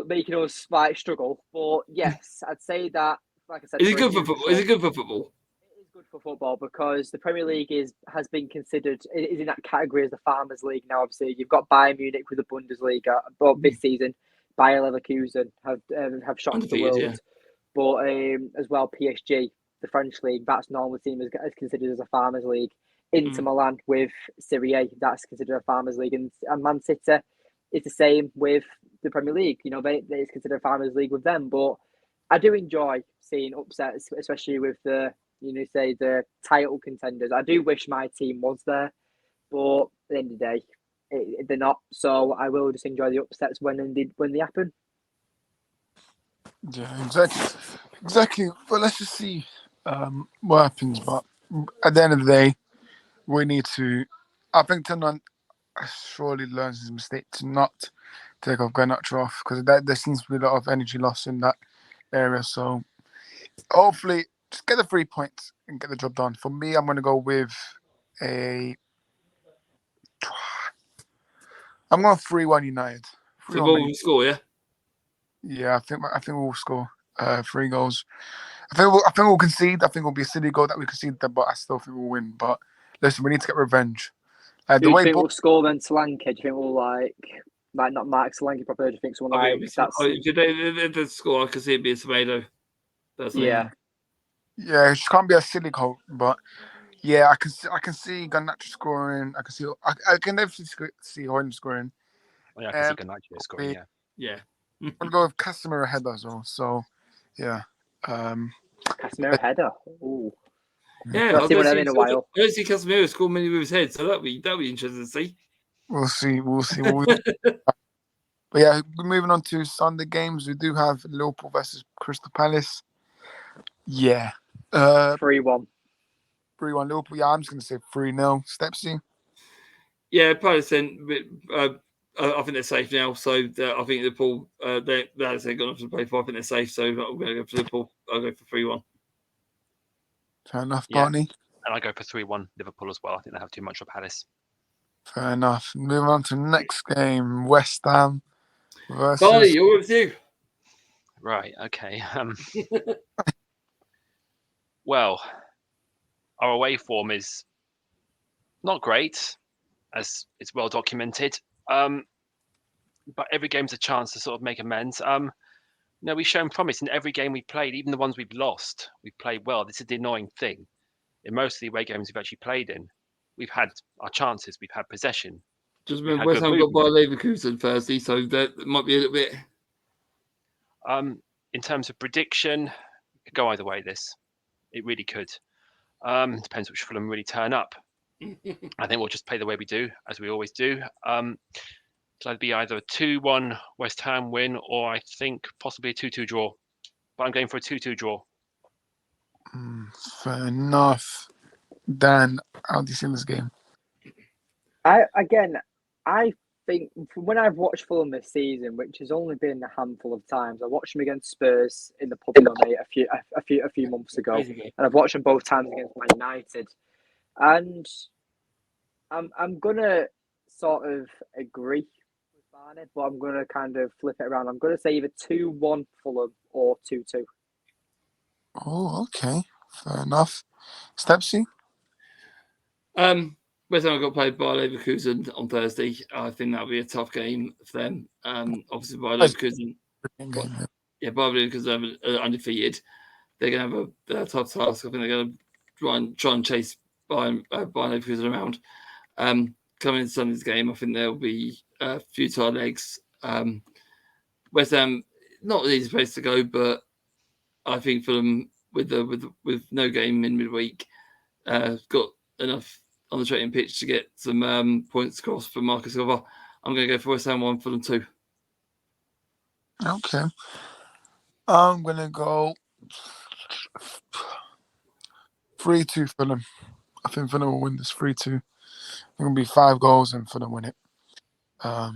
making us like struggle, but yes, I'd say that. Like I said, is it good for football? Is it good for football? It is good for football because the Premier League has been considered is in that category as the Farmers League now. Obviously, you've got Bayern Munich with the Bundesliga, but this season Bayer Leverkusen have shocked the world. But as well, PSG, the French league, that's normally seen as considered as a Farmers League. Inter Milan with Serie A, that's considered a Farmers League, and Man City is the same with the Premier League. You know, it's considered a Farmers League with them. But I do enjoy seeing upsets, especially with the title contenders. I do wish my team was there, but at the end of the day, they're not. So I will just enjoy the upsets when they happen. Yeah, exactly. But let's just see what happens. But at the end of the day, we need to. I think Tottenham surely learns his mistake to not take off Garnacho off, because there seems to be a lot of energy loss in that area. So hopefully, just get the 3 points and get the job done. For me, I'm going to go with I'm going 3-1 United. So we'll score, yeah. Yeah, I think we'll score 3 goals. I think we'll concede. I think it'll be a silly goal that we concede, but I still think we'll win. But listen, we need to get revenge. Do you think we'll score then Solanke? Do you think we'll like not mark Solanke properly? Do you think someone if they score, I can see it be a Semedo. Yeah, it can't be a silly goal, but yeah, I can see Garnacho scoring. I can definitely see Hoyland scoring. I can see Garnacho scoring. Yeah. I'm gonna go with Casemiro header as well. So, yeah. Casemiro header. Ooh. Yeah, Not seen one of them in a while. I don't see Casemiro score many with his head, so that'd be interesting to see. We'll see. But yeah, we're moving on to Sunday games. We do have Liverpool versus Crystal Palace. Yeah. 3-1. 3-1 Liverpool. Yeah, I'm just going to say 3-0. Stepsy. Yeah, Palace then. I think they're safe now. So I think Liverpool, they're gone off to play for. I think they're safe. So I'm going to go for Liverpool. I'll go for 3-1. Fair enough, Yeah. Barney. And I go for 3-1 Liverpool as well. I think they have too much for Palace. Fair enough. Moving on to the next game. West Ham versus... Barney, you're with you. Right, okay. Well, our away form is not great, as it's well documented. But every game's a chance to sort of make amends. We've shown promise in every game we played, even the ones we've lost. We've played well. This is the annoying thing. In most of the away games we've actually played in, we've had our chances. We've had possession. Just remember, West Ham got by Leverkusen Thursday, so that might be a little bit. In terms of prediction, it could go either way. It really could. Depends which Fulham really turn up. I think we'll just play the way we do, as we always do. It'll be either a 2-1 West Ham win, or I think possibly a 2-2 draw. But I'm going for a 2-2 draw. Fair enough. Dan, how do you see this game? I think from when I've watched Fulham this season, which has only been a handful of times, I watched them against Spurs in the pub mate a few months ago, and I've watched them both times against Man United. And I'm gonna sort of agree with Barney, but I'm gonna kind of flip it around. I'm gonna say either 2-1 Fulham or 2-2. Oh, okay. Fair enough. Stepsy? West Ham got played by Leverkusen on Thursday. I think that'll be a tough game for them. Obviously, by Leverkusen, Bayer Leverkusen are undefeated. They're going to have a tough task. I think they're going to try and chase Bayer Leverkusen around. Coming into Sunday's game, I think there'll be a few tired legs. West Ham, not the easiest place to go, but I think for them with no game in midweek, got enough on the training pitch to get some points across for Marcus Silva. I'm going to go for West Ham 1, Fulham 2. Okay. I'm going to go 3-2 Fulham. I think Fulham will win this 3-2. It's going to be 5 goals and Fulham win it. I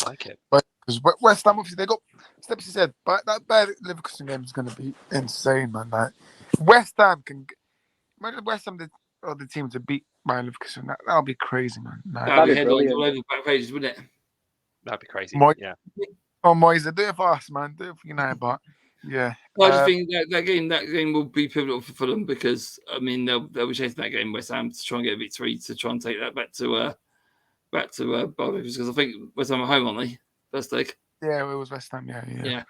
like it. But because West Ham, obviously, they got, Stepsy said, but that Bayer Leverkusen game is going to be insane, man. Like, West Ham can, imagine West Ham the team to beat Bayer Leverkusen. That'll be crazy, man. That'd be headlines all over the back pages, wouldn't it? That'd be crazy. Yeah. Oh, Moise, do it for us, man. Do it for United, but yeah. I just think that game will be pivotal for Fulham because I mean they'll be chasing that game West Ham to try and get a victory to try and take that back to Barney because I think West Ham are home, aren't they? First leg. Yeah, it was West Ham. Yeah.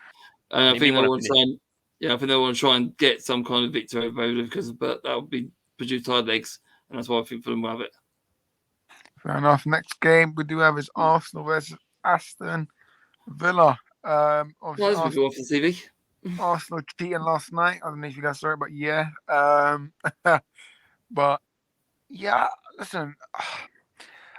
And I think they want to try and I think they want to try and get some kind of victory over because but that would be produce tired legs, and that's why I think Fulham will have it. Fair enough. Next game we do have is Arsenal versus Aston Villa. Arsenal off the TV. Arsenal cheating last night. I don't know if you guys saw it, but yeah. But yeah, listen,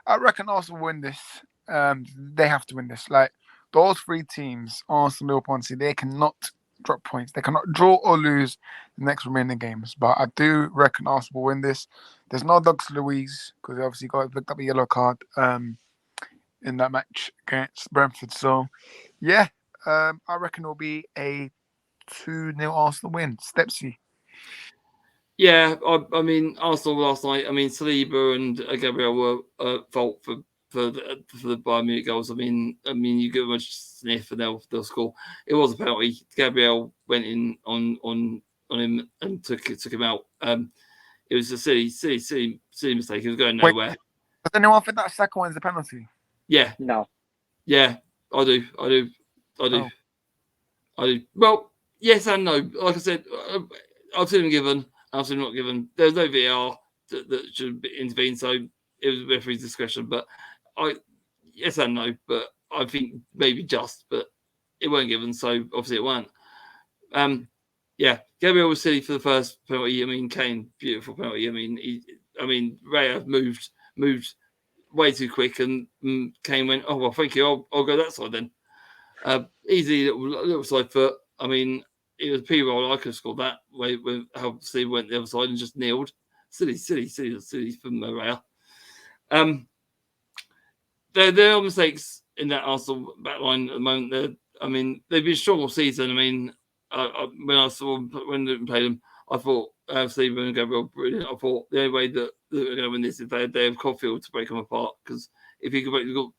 I reckon Arsenal win this. They have to win this. Like those 3 teams, Arsenal, Liverpool, and City, they cannot drop points. They cannot draw or lose the next remaining games. But I do reckon Arsenal will win this. There's no Douglas Luiz because he obviously got picked up a yellow card in that match against Brentford. So yeah, I reckon it'll be a 2-0 Arsenal win. Stepsy. Yeah, I mean Arsenal last night. I mean Saliba and Gabriel were at fault for the Bayern Munich goals. I mean you give them a sniff and they'll score. It was a penalty. Gabriel went in on him and took him out. It was a silly mistake. It was going nowhere. Does anyone think that second one is a penalty? Yeah. No. Yeah, I do. Oh. I do. Well, yes and no. Like I said, I've seen them given. I've seen them not given. There's no VAR that should intervene, so it was referee's discretion. But yes and no. But I think maybe just. But it weren't given, so obviously it weren't. Yeah, Gabriel was silly for the first penalty. I mean, Kane, beautiful penalty. I mean, Raya moved way too quick, and Kane went, "Oh well, thank you. I'll go that side then." Easy little side foot. I mean, it was a P-roll. I could have scored that way when how Steve went the other side and just nailed. Silly from Raya. There are mistakes in that Arsenal backline at the moment. They've been strong all season. I mean, when I saw when they played them, I thought Stephen and Gabriel brilliant. I thought the only way that they're going to win this is they have Caulfield to break them apart. Because if he could break the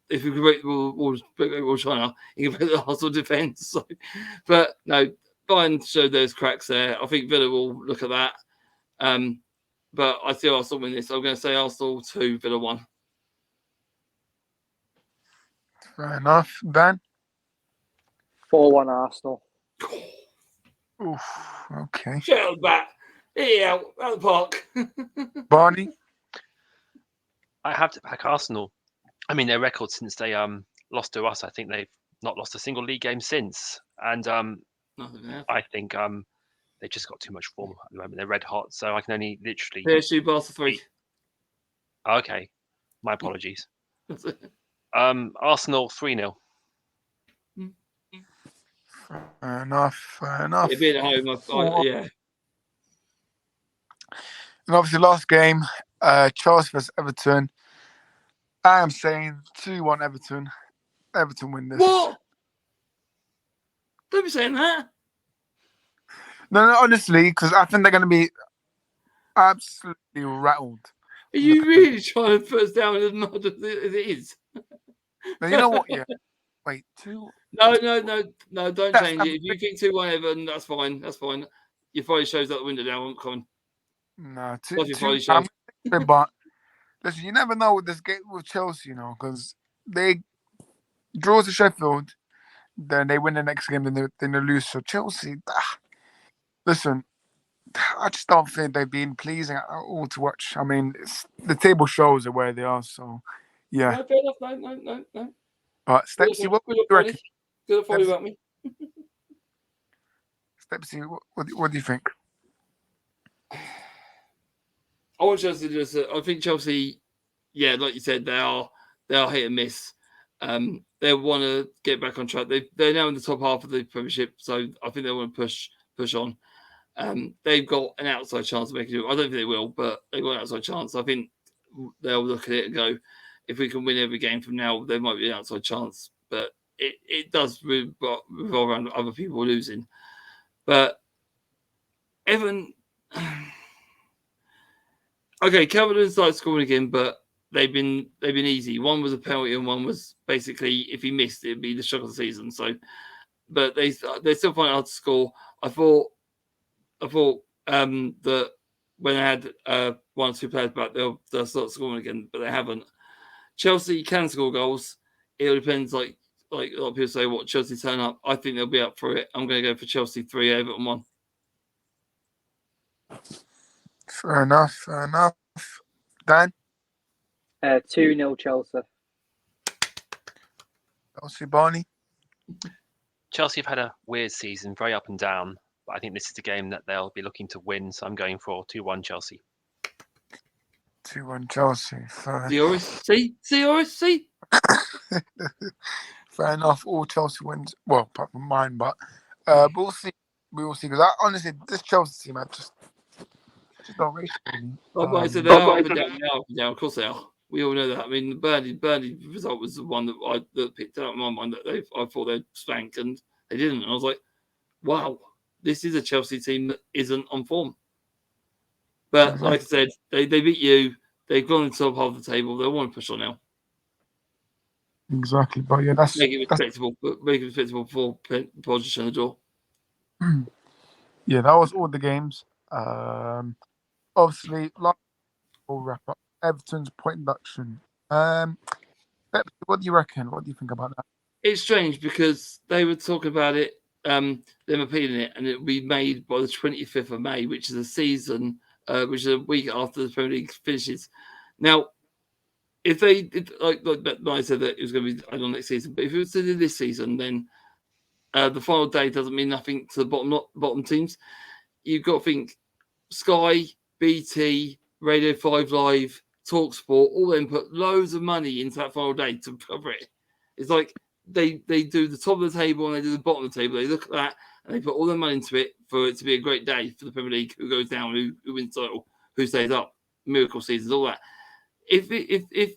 wall China, he can break the Arsenal defence. So, but no, Bayern showed those cracks there. I think Villa will look at that. But I see Arsenal win this. I'm going to say Arsenal 2, Villa 1. Fair enough. Ben? 4-1 Arsenal. Oof, okay. Shut back. Yeah, out the park. Barney? I have to back Arsenal. I mean, their record since they lost to us, I think they've not lost a single league game since. And I think they've just got too much form at the moment. They're red hot, so I can only literally. PSG Barca 3. Okay, my apologies. Arsenal 3-0. Fair enough. It'd be at home. Yeah. And obviously, last game, Chelsea vs Everton. I am saying 2-1 Everton. Everton win this. What? Don't be saying that. No, honestly, because I think they're going to be absolutely rattled. Are you really trying to put us down as mud as it is? Now, you know what? Yeah. Wait, 2. No, don't change it. If you think 2-1 Everton, that's fine. Your Friday show's out the window now. I'm coming. No, What's your 2. Friday show? But listen, you never know with this game with Chelsea, because they draw to Sheffield, then they win the next game, then they lose. So Chelsea, listen, I just don't think they've been pleasing at all to watch. I mean, the table shows are where they are. So, yeah. No, fair enough. No. But Stepsy, what do you reckon? Good follow about me. Stepsy, what do you think? I want Chelsea to just. I think Chelsea, yeah, like you said, they are hit and miss. They want to get back on track. They're now in the top half of the Premiership, so I think they want to push on. They've got an outside chance of making it. I don't think they will, but they've got an outside chance. I think they'll look at it and go, if we can win every game from now, there might be an outside chance. But it does revolve around other people losing. But Evan, okay, Calvin started scoring again, but they've been easy. One was a penalty, and one was basically if he missed, it'd be the shock of the season. So, but they still find it hard to score. I thought that when they had 1 or 2 players back, they'll start scoring again, but they haven't. Chelsea can score goals. It all depends, like a lot of people say, what Chelsea turn up. I think they'll be up for it. I'm going to go for Chelsea 3, Everton 1. Fair enough. Dan? 2-0 Chelsea. Chelsea, Barney? Chelsea have had a weird season, very up and down. But I think this is the game that they'll be looking to win, so I'm going for 2-1 Chelsea. 2-1 Chelsea. See, Orest? See? Fair enough. All Chelsea wins. Well, apart from mine, but we'll see. We will see. Because honestly, this Chelsea team, I just don't rate them. I said they are up and down. Of course they are. We all know that. I mean, the Burnley result was the one that picked out in my mind that I thought they'd spank, and they didn't. And I was like, wow, this is a Chelsea team that isn't on form. But like I said, they beat you. They've gone to the top half of the table. They want to push on now. Exactly, but yeah, make it respectable. But make it respectable before Podge on the door. Yeah, that was all the games. Obviously, we'll wrap up. Everton's point deduction. What do you reckon? What do you think about that? It's strange because they were talking about it, them appealing it, and it will be made by the 25th of May, which is a season, which is a week after the Premier League finishes. Now, if they did, like I said that it was going to be on next season, but if it was to do this season, then the final day doesn't mean nothing to the bottom teams. You've got to think Sky, BT, Radio 5 Live, TalkSport, all them put loads of money into that final day to cover it. It's like they do the top of the table and they do the bottom of the table. They look at that and they put all their money into it for it to be a great day for the Premier League. Who goes down, who wins the title, who stays up, miracle seasons, all that. If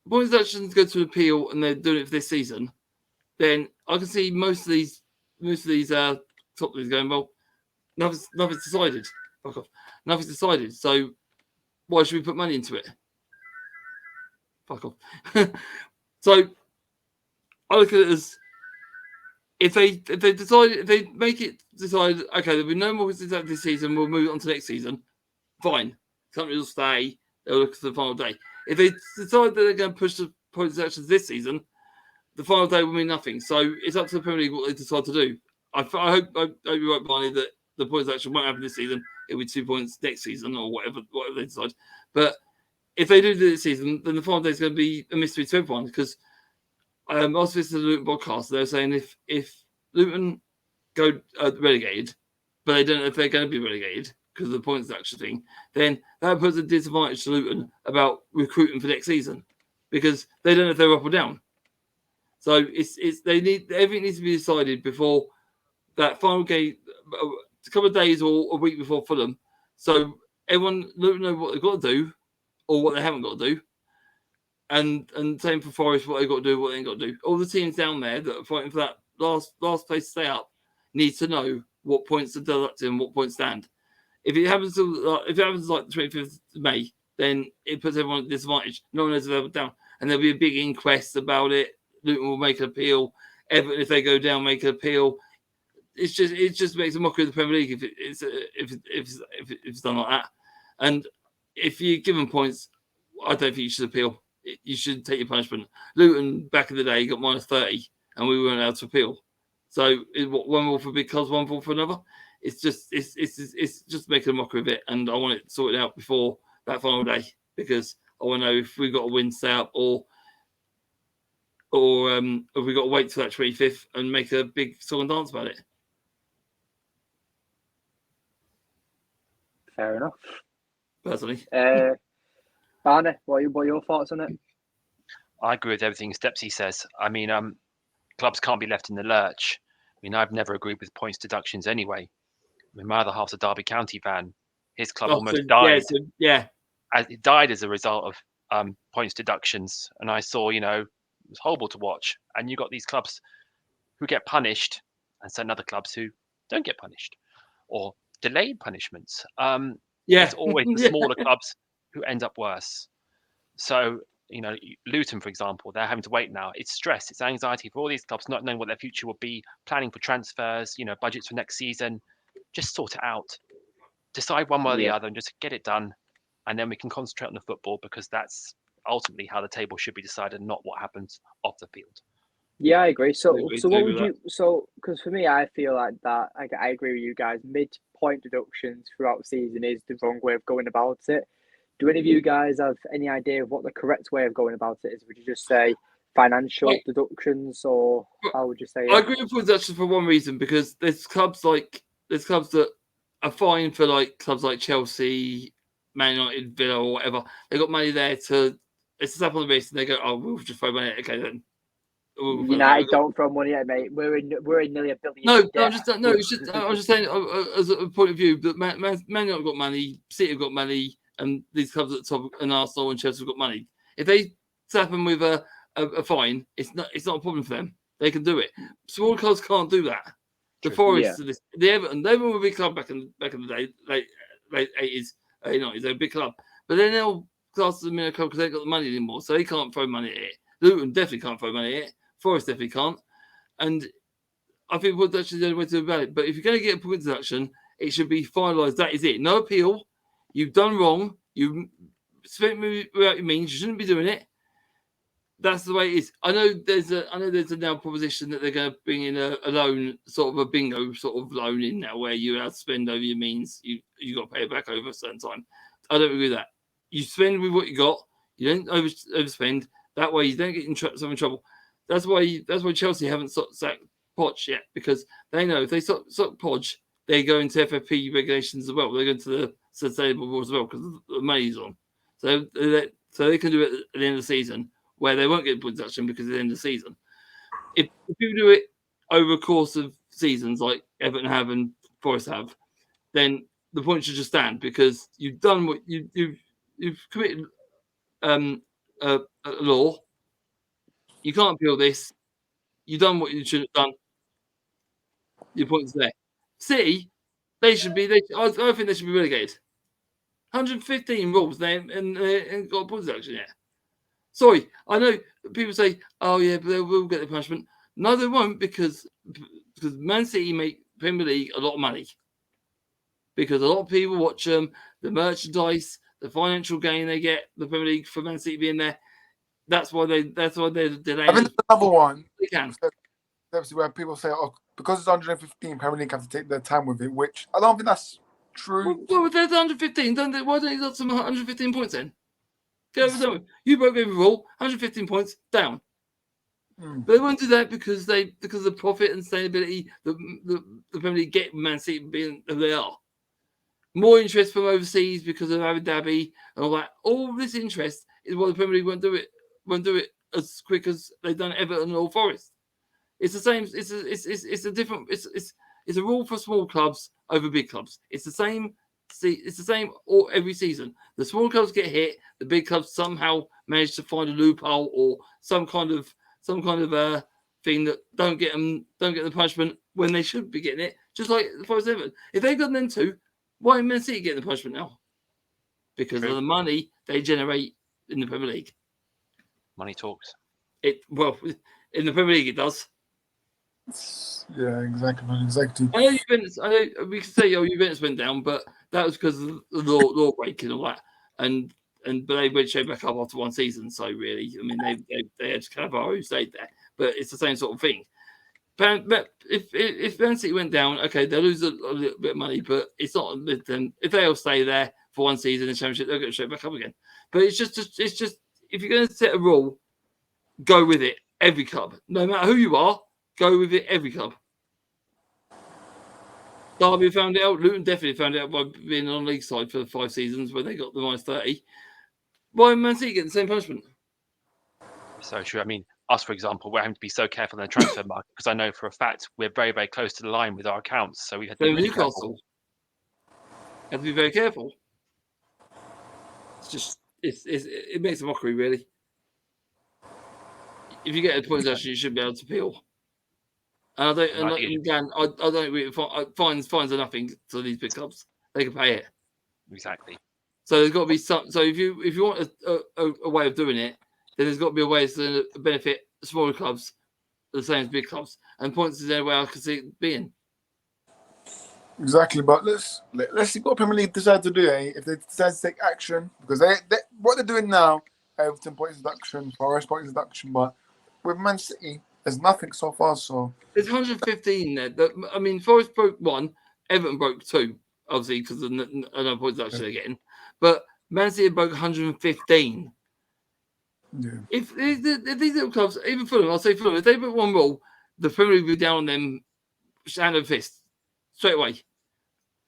points deductions go to appeal and they're doing it for this season, then I can see most of these top leagues going, well, nothing's decided. Fuck off. Nothing's decided. So why should we put money into it? Fuck off. So I look at it as if they make it decide, okay, there'll be no more this season, we'll move on to next season. Fine. Companies will stay, they'll look at the final day. If they decide that they're going to push the point deductions this season, the final day will mean nothing. So it's up to the Premier League what they decide to do. I hope you're right, Barney, that the point deduction won't happen this season. It'll be 2 points next season or whatever they decide. But if they do this season, then the final day is going to be a mystery to everyone. Because I was listening to the Luton podcast. They're saying if Luton go relegated, but they don't know if they're going to be relegated because of the points deduction thing, then that puts a disadvantage to Luton about recruiting for next season because they don't know if they're up or down. So everything needs to be decided before that final game, a couple of days or a week before Fulham. So everyone know what they've got to do or what they haven't got to do. And same for Forest, what they've got to do, what they ain't got to do. All the teams down there that are fighting for that last place to stay up need to know what points are deducted and what points stand. If it happens like the 25th of May, then it puts everyone at disadvantage. No one knows if they're down. And there'll be a big inquest about it. Luton will make an appeal. Everton, if they go down, make an appeal. It just makes a mockery of the Premier League if it's done like that. And if you give them points, I don't think you should appeal. You should take your punishment. Luton back in the day got minus 30, and we weren't allowed to appeal. So one more for big clubs, one more for another. It's just making a mockery of it, and I want it sorted out before that final day because I want to know if we've got a win stay up or if we've got to wait till that 25th and make a big song and dance about it. Fair enough. Personally. Barney, what are your thoughts on it? I agree with everything Stepsy says. I mean, clubs can't be left in the lurch. I mean, I've never agreed with points deductions anyway. I mean, my other half's a Derby County fan. His club almost died. Yeah. It died as a result of points deductions. And I saw, it was horrible to watch. And you got these clubs who get punished and certain other clubs who don't get punished or delayed punishments. It's always the smaller clubs who end up worse. So, Luton, for example, they're having to wait now. It's stress, it's anxiety for all these clubs, not knowing what their future will be, planning for transfers, budgets for next season. Just sort it out. Decide one way or the other and just get it done. And then we can concentrate on the football because that's ultimately how the table should be decided, not what happens off the field. Yeah, I agree. So what would you? So, because for me, I feel like that. I agree with you guys. Mid-point deductions throughout the season is the wrong way of going about it. Do any of you guys have any idea of what the correct way of going about it is? Would you just say financial deductions, or how would you say? I agree with deductions for one reason because there's clubs that are fine for clubs like Chelsea, Man United, Villa, or whatever. They got money there it's a slap on the wrist, and they go, "Oh, we'll just throw money." Okay, then. United don't throw money at it, mate. We're in nearly $1 billion. No, I'm just saying as a point of view. But Man United have got money, City have got money, and these clubs at the top, and Arsenal and Chelsea have got money. If they slap them with a fine, it's not a problem for them. They can do it. Small clubs can't do that. The Forest, the Everton, they were a big club back in the day, late 80s, 90s. They're a big club, but they're now classed as a minor club because they ain't got the money anymore, so they can't throw money at it. Luton definitely can't throw money at it. Forest definitely can't. And I think point deduction is the only way to do about it. But if you're going to get a point deduction, it should be finalised. That is it. No appeal. You've done wrong. You spent without your means. You shouldn't be doing it. That's the way it is. I know there's a now proposition that they're going to bring in a loan, sort of a bingo sort of loan in now, where you're allowed to spend over your means. You got to pay it back over a certain time. I don't agree with that. You spend with what you got. You don't overspend. That way you don't get in trouble. That's why Chelsea haven't sacked Podge yet, because they know if they stop Podge, they go into FFP regulations as well. They go into the sustainable rules as well because the money's on. So they can do it at the end of the season where they won't get point deduction because it's the end of the season. If you do it over a course of seasons like Everton have and Forest have, then the point should just stand because you've done what you've committed a law. You can't appeal this. You've done what you should have done. Your point's there. City, they should be. I think they should be relegated. 115 rules there and got a point deduction yet. Sorry, I know people say, "Oh yeah, but they will get the punishment." No, they won't because Man City make Premier League a lot of money because a lot of people watch them, the merchandise, the financial gain they get, the Premier League for Man City being there. That's why they're delaying. I think another one. They can. That's where people say, "Oh, because it's 115, Premier League have to take their time with it," which I don't think that's true. Well, there's 115. Why don't you got some 115 points then? You broke every rule. 115 points down. But they won't do that because of the profit and sustainability the Premier League get Man City being who they are. More interest from overseas because of Abu Dhabi and all that. All this interest is why the Premier League won't do it as quick as they've done Everton or Forest. It's the same. It's a rule for small clubs over big clubs. It's the same. It's the same every season. The small clubs get hit. The big clubs somehow manage to find a loophole or some kind of thing that don't get the punishment when they should be getting it. Just like the Forest Everton. If they've got them too, why Man City getting the punishment now? Because of the money they generate in the Premier League. Money talks. In the Premier League it does. Yeah, exactly. I know we could say, Juventus went down, but that was because of the law breaking and all that. But they went straight back up after one season. So really, I mean, they had Cannavaro who stayed there, but it's the same sort of thing. But if Man City went down, okay, they'll lose a little bit of money, but it's not. Then if they all stay there for one season in the Championship, they'll get straight back up again. But it's just if you're going to set a rule, go with it. Every club, no matter who you are, go with it. Every club. Derby found it out. Luton definitely found it out by being on the league side for the 5 seasons where they got the -30. Why Man City get the same punishment? So true. I mean, us, for example, we're having to be so careful in the transfer market because I know for a fact we're very, very close to the line with our accounts. So we have to be really careful. Have to be very careful. It's just it makes a mockery, really. If you get a point deduction, you should be able to appeal. And I don't really fines are nothing to these big clubs. They can pay it. Exactly. So there's got to be some. So if you want a way of doing it, then there's got to be a way to benefit smaller clubs the same as big clubs. And points is the only way I can see it being. Exactly, but let's see what Premier League decide to do. If they decide to take action, because what they're doing now, Everton points deduction, Forest points deduction, but with Man City, there's nothing so far. So there's 115 there. I mean, Forest broke 1, Everton broke 2, obviously because of another point deduction they're getting. But Man City broke 115. Yeah. If these little clubs, even Fulham, I'll say Fulham, if they put one rule, the Premier League will be down on them, hand and fist, straight away.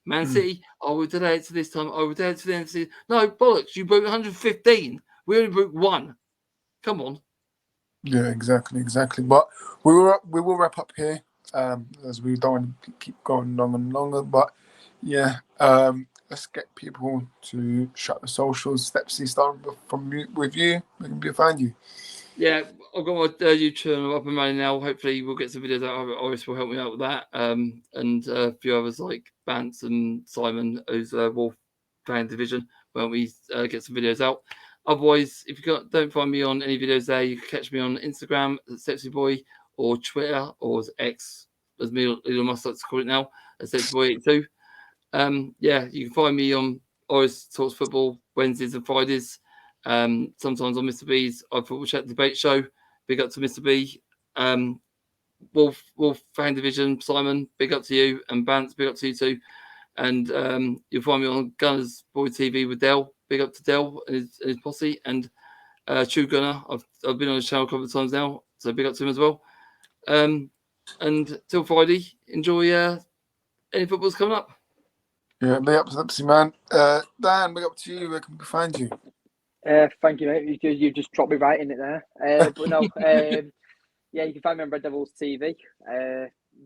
Man City, we'll delay it to this time. We'll delay it to the end of the season. No, bollocks, you broke 115. We only broke 1. Come on. Yeah, exactly. But we will wrap up here, as we don't want to keep going longer and longer. But yeah, let's get people to shut the socials. Stepsy, start with you. We can find you. Yeah, I've got my YouTube channel up and running now. Hopefully, we'll get some videos out of it. Orest will help me out with that. And a few others like Bance and Simon, who's Wolf Fan Division, when we get some videos out. Otherwise, if you don't find me on any videos there, you can catch me on Instagram at Stepsy Boy or Twitter or X, as Elon Musk likes to call it now, at Stepsy Boy 82. Yeah, you can find me on Orest Talks Football Wednesdays and Fridays. Sometimes on Mr. B's Football Chat Debate Show. Big up to Mr. B. Wolf Fan Division, Simon, big up to you. And Bance, big up to you too. And you'll find me on Gunners Boy TV with Dell. Big up to Dell and his posse. And True Gunner, I've been on his channel a couple of times now, so big up to him as well. And till Friday, enjoy any football's coming up. Yeah, big up to Stepsy, man. Dan, big up to you. Where can we find you? Thank you, mate. You just dropped me right in it there. But no, yeah, you can find me on Red Devils TV,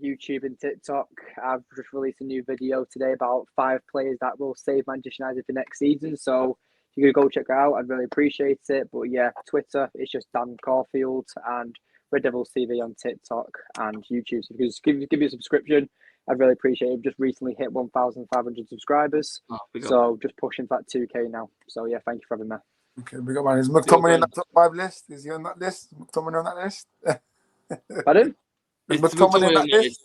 YouTube and TikTok. I've just released a new video today about 5 players that will save Manchester United for next season. So if you could go check it out, I'd really appreciate it. But yeah, Twitter, it's just Dan Caulfield, and Red Devils TV on TikTok and YouTube. So if you could just give me a subscription, I'd really appreciate it. We've just recently hit 1,500 subscribers. So just pushing for that 2K now. So yeah, thank you for having me. Okay, big up, man. Is McTominay in that top 5 list? Is he on that list? McTominay on that list? Pardon? Is McTominay in that list?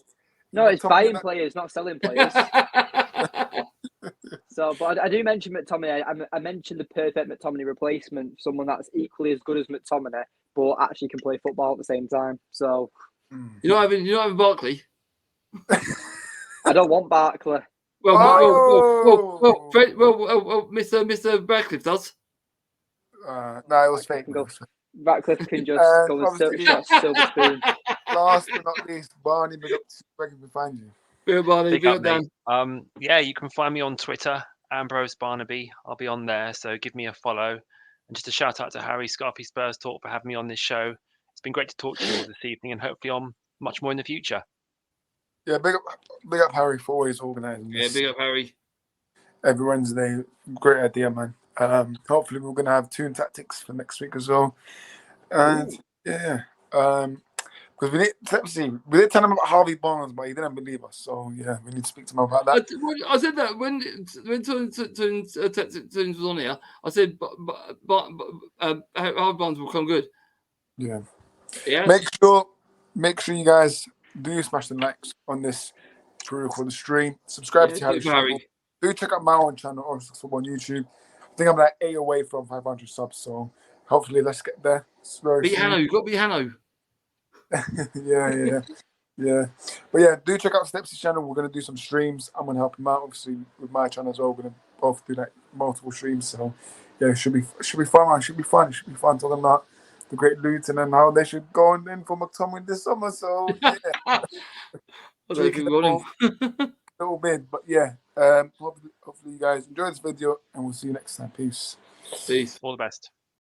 No, it's buying players, not selling players. So, but I do mention McTominay. I mentioned the perfect McTominay replacement, someone that's equally as good as McTominay, but actually can play football at the same time. So, you're not having Barkley. I don't want Barkley. Well, Mr. Radcliffe does. No, it was fake. Ratcliffe can just go and search that silver spoon. Last but not least, Barney, big up to you. Where can we find you? Big up, Barney. Big Big up, up, Dan. mate. Yeah, you can find me on Twitter, Ambrose Barnaby. I'll be on there, so give me a follow. And just a shout out to Harry, Scarfy Spurs Talk, for having me on this show. It's been great to talk to you all this evening, and hopefully on much more in the future. Yeah, big up Harry for always organising this. Yeah, big up, Harry. Every Wednesday, great idea, man. Hopefully we're gonna have tune tactics for next week as well. And yeah, because we did tell him about Harvey Barnes, but he didn't believe us. So yeah, we need to speak to him about that. I said that when Tunes was on here. I said, Harvey Barnes will come good. Yeah. Yeah. Make sure you guys do smash the likes on this to record the stream. Subscribe to Harry's channel. Do check out my own channel, Orest Football on YouTube. I think I'm like 8 away from 500 subs, so hopefully let's get there. Be Hanno, you got to be Hanno. yeah. But yeah, do check out Stepsy's channel. We're gonna do some streams. I'm gonna help him out, obviously, with my channel as well. We're gonna both do like multiple streams. So yeah, it should be fun, man. It should be fun talking about the great Luton and how they should go in for McTominay this summer. So yeah. I don't think we want him. Little bit, but yeah. Hopefully you guys enjoy this video, and we'll see you next time. Peace. Peace. All the best.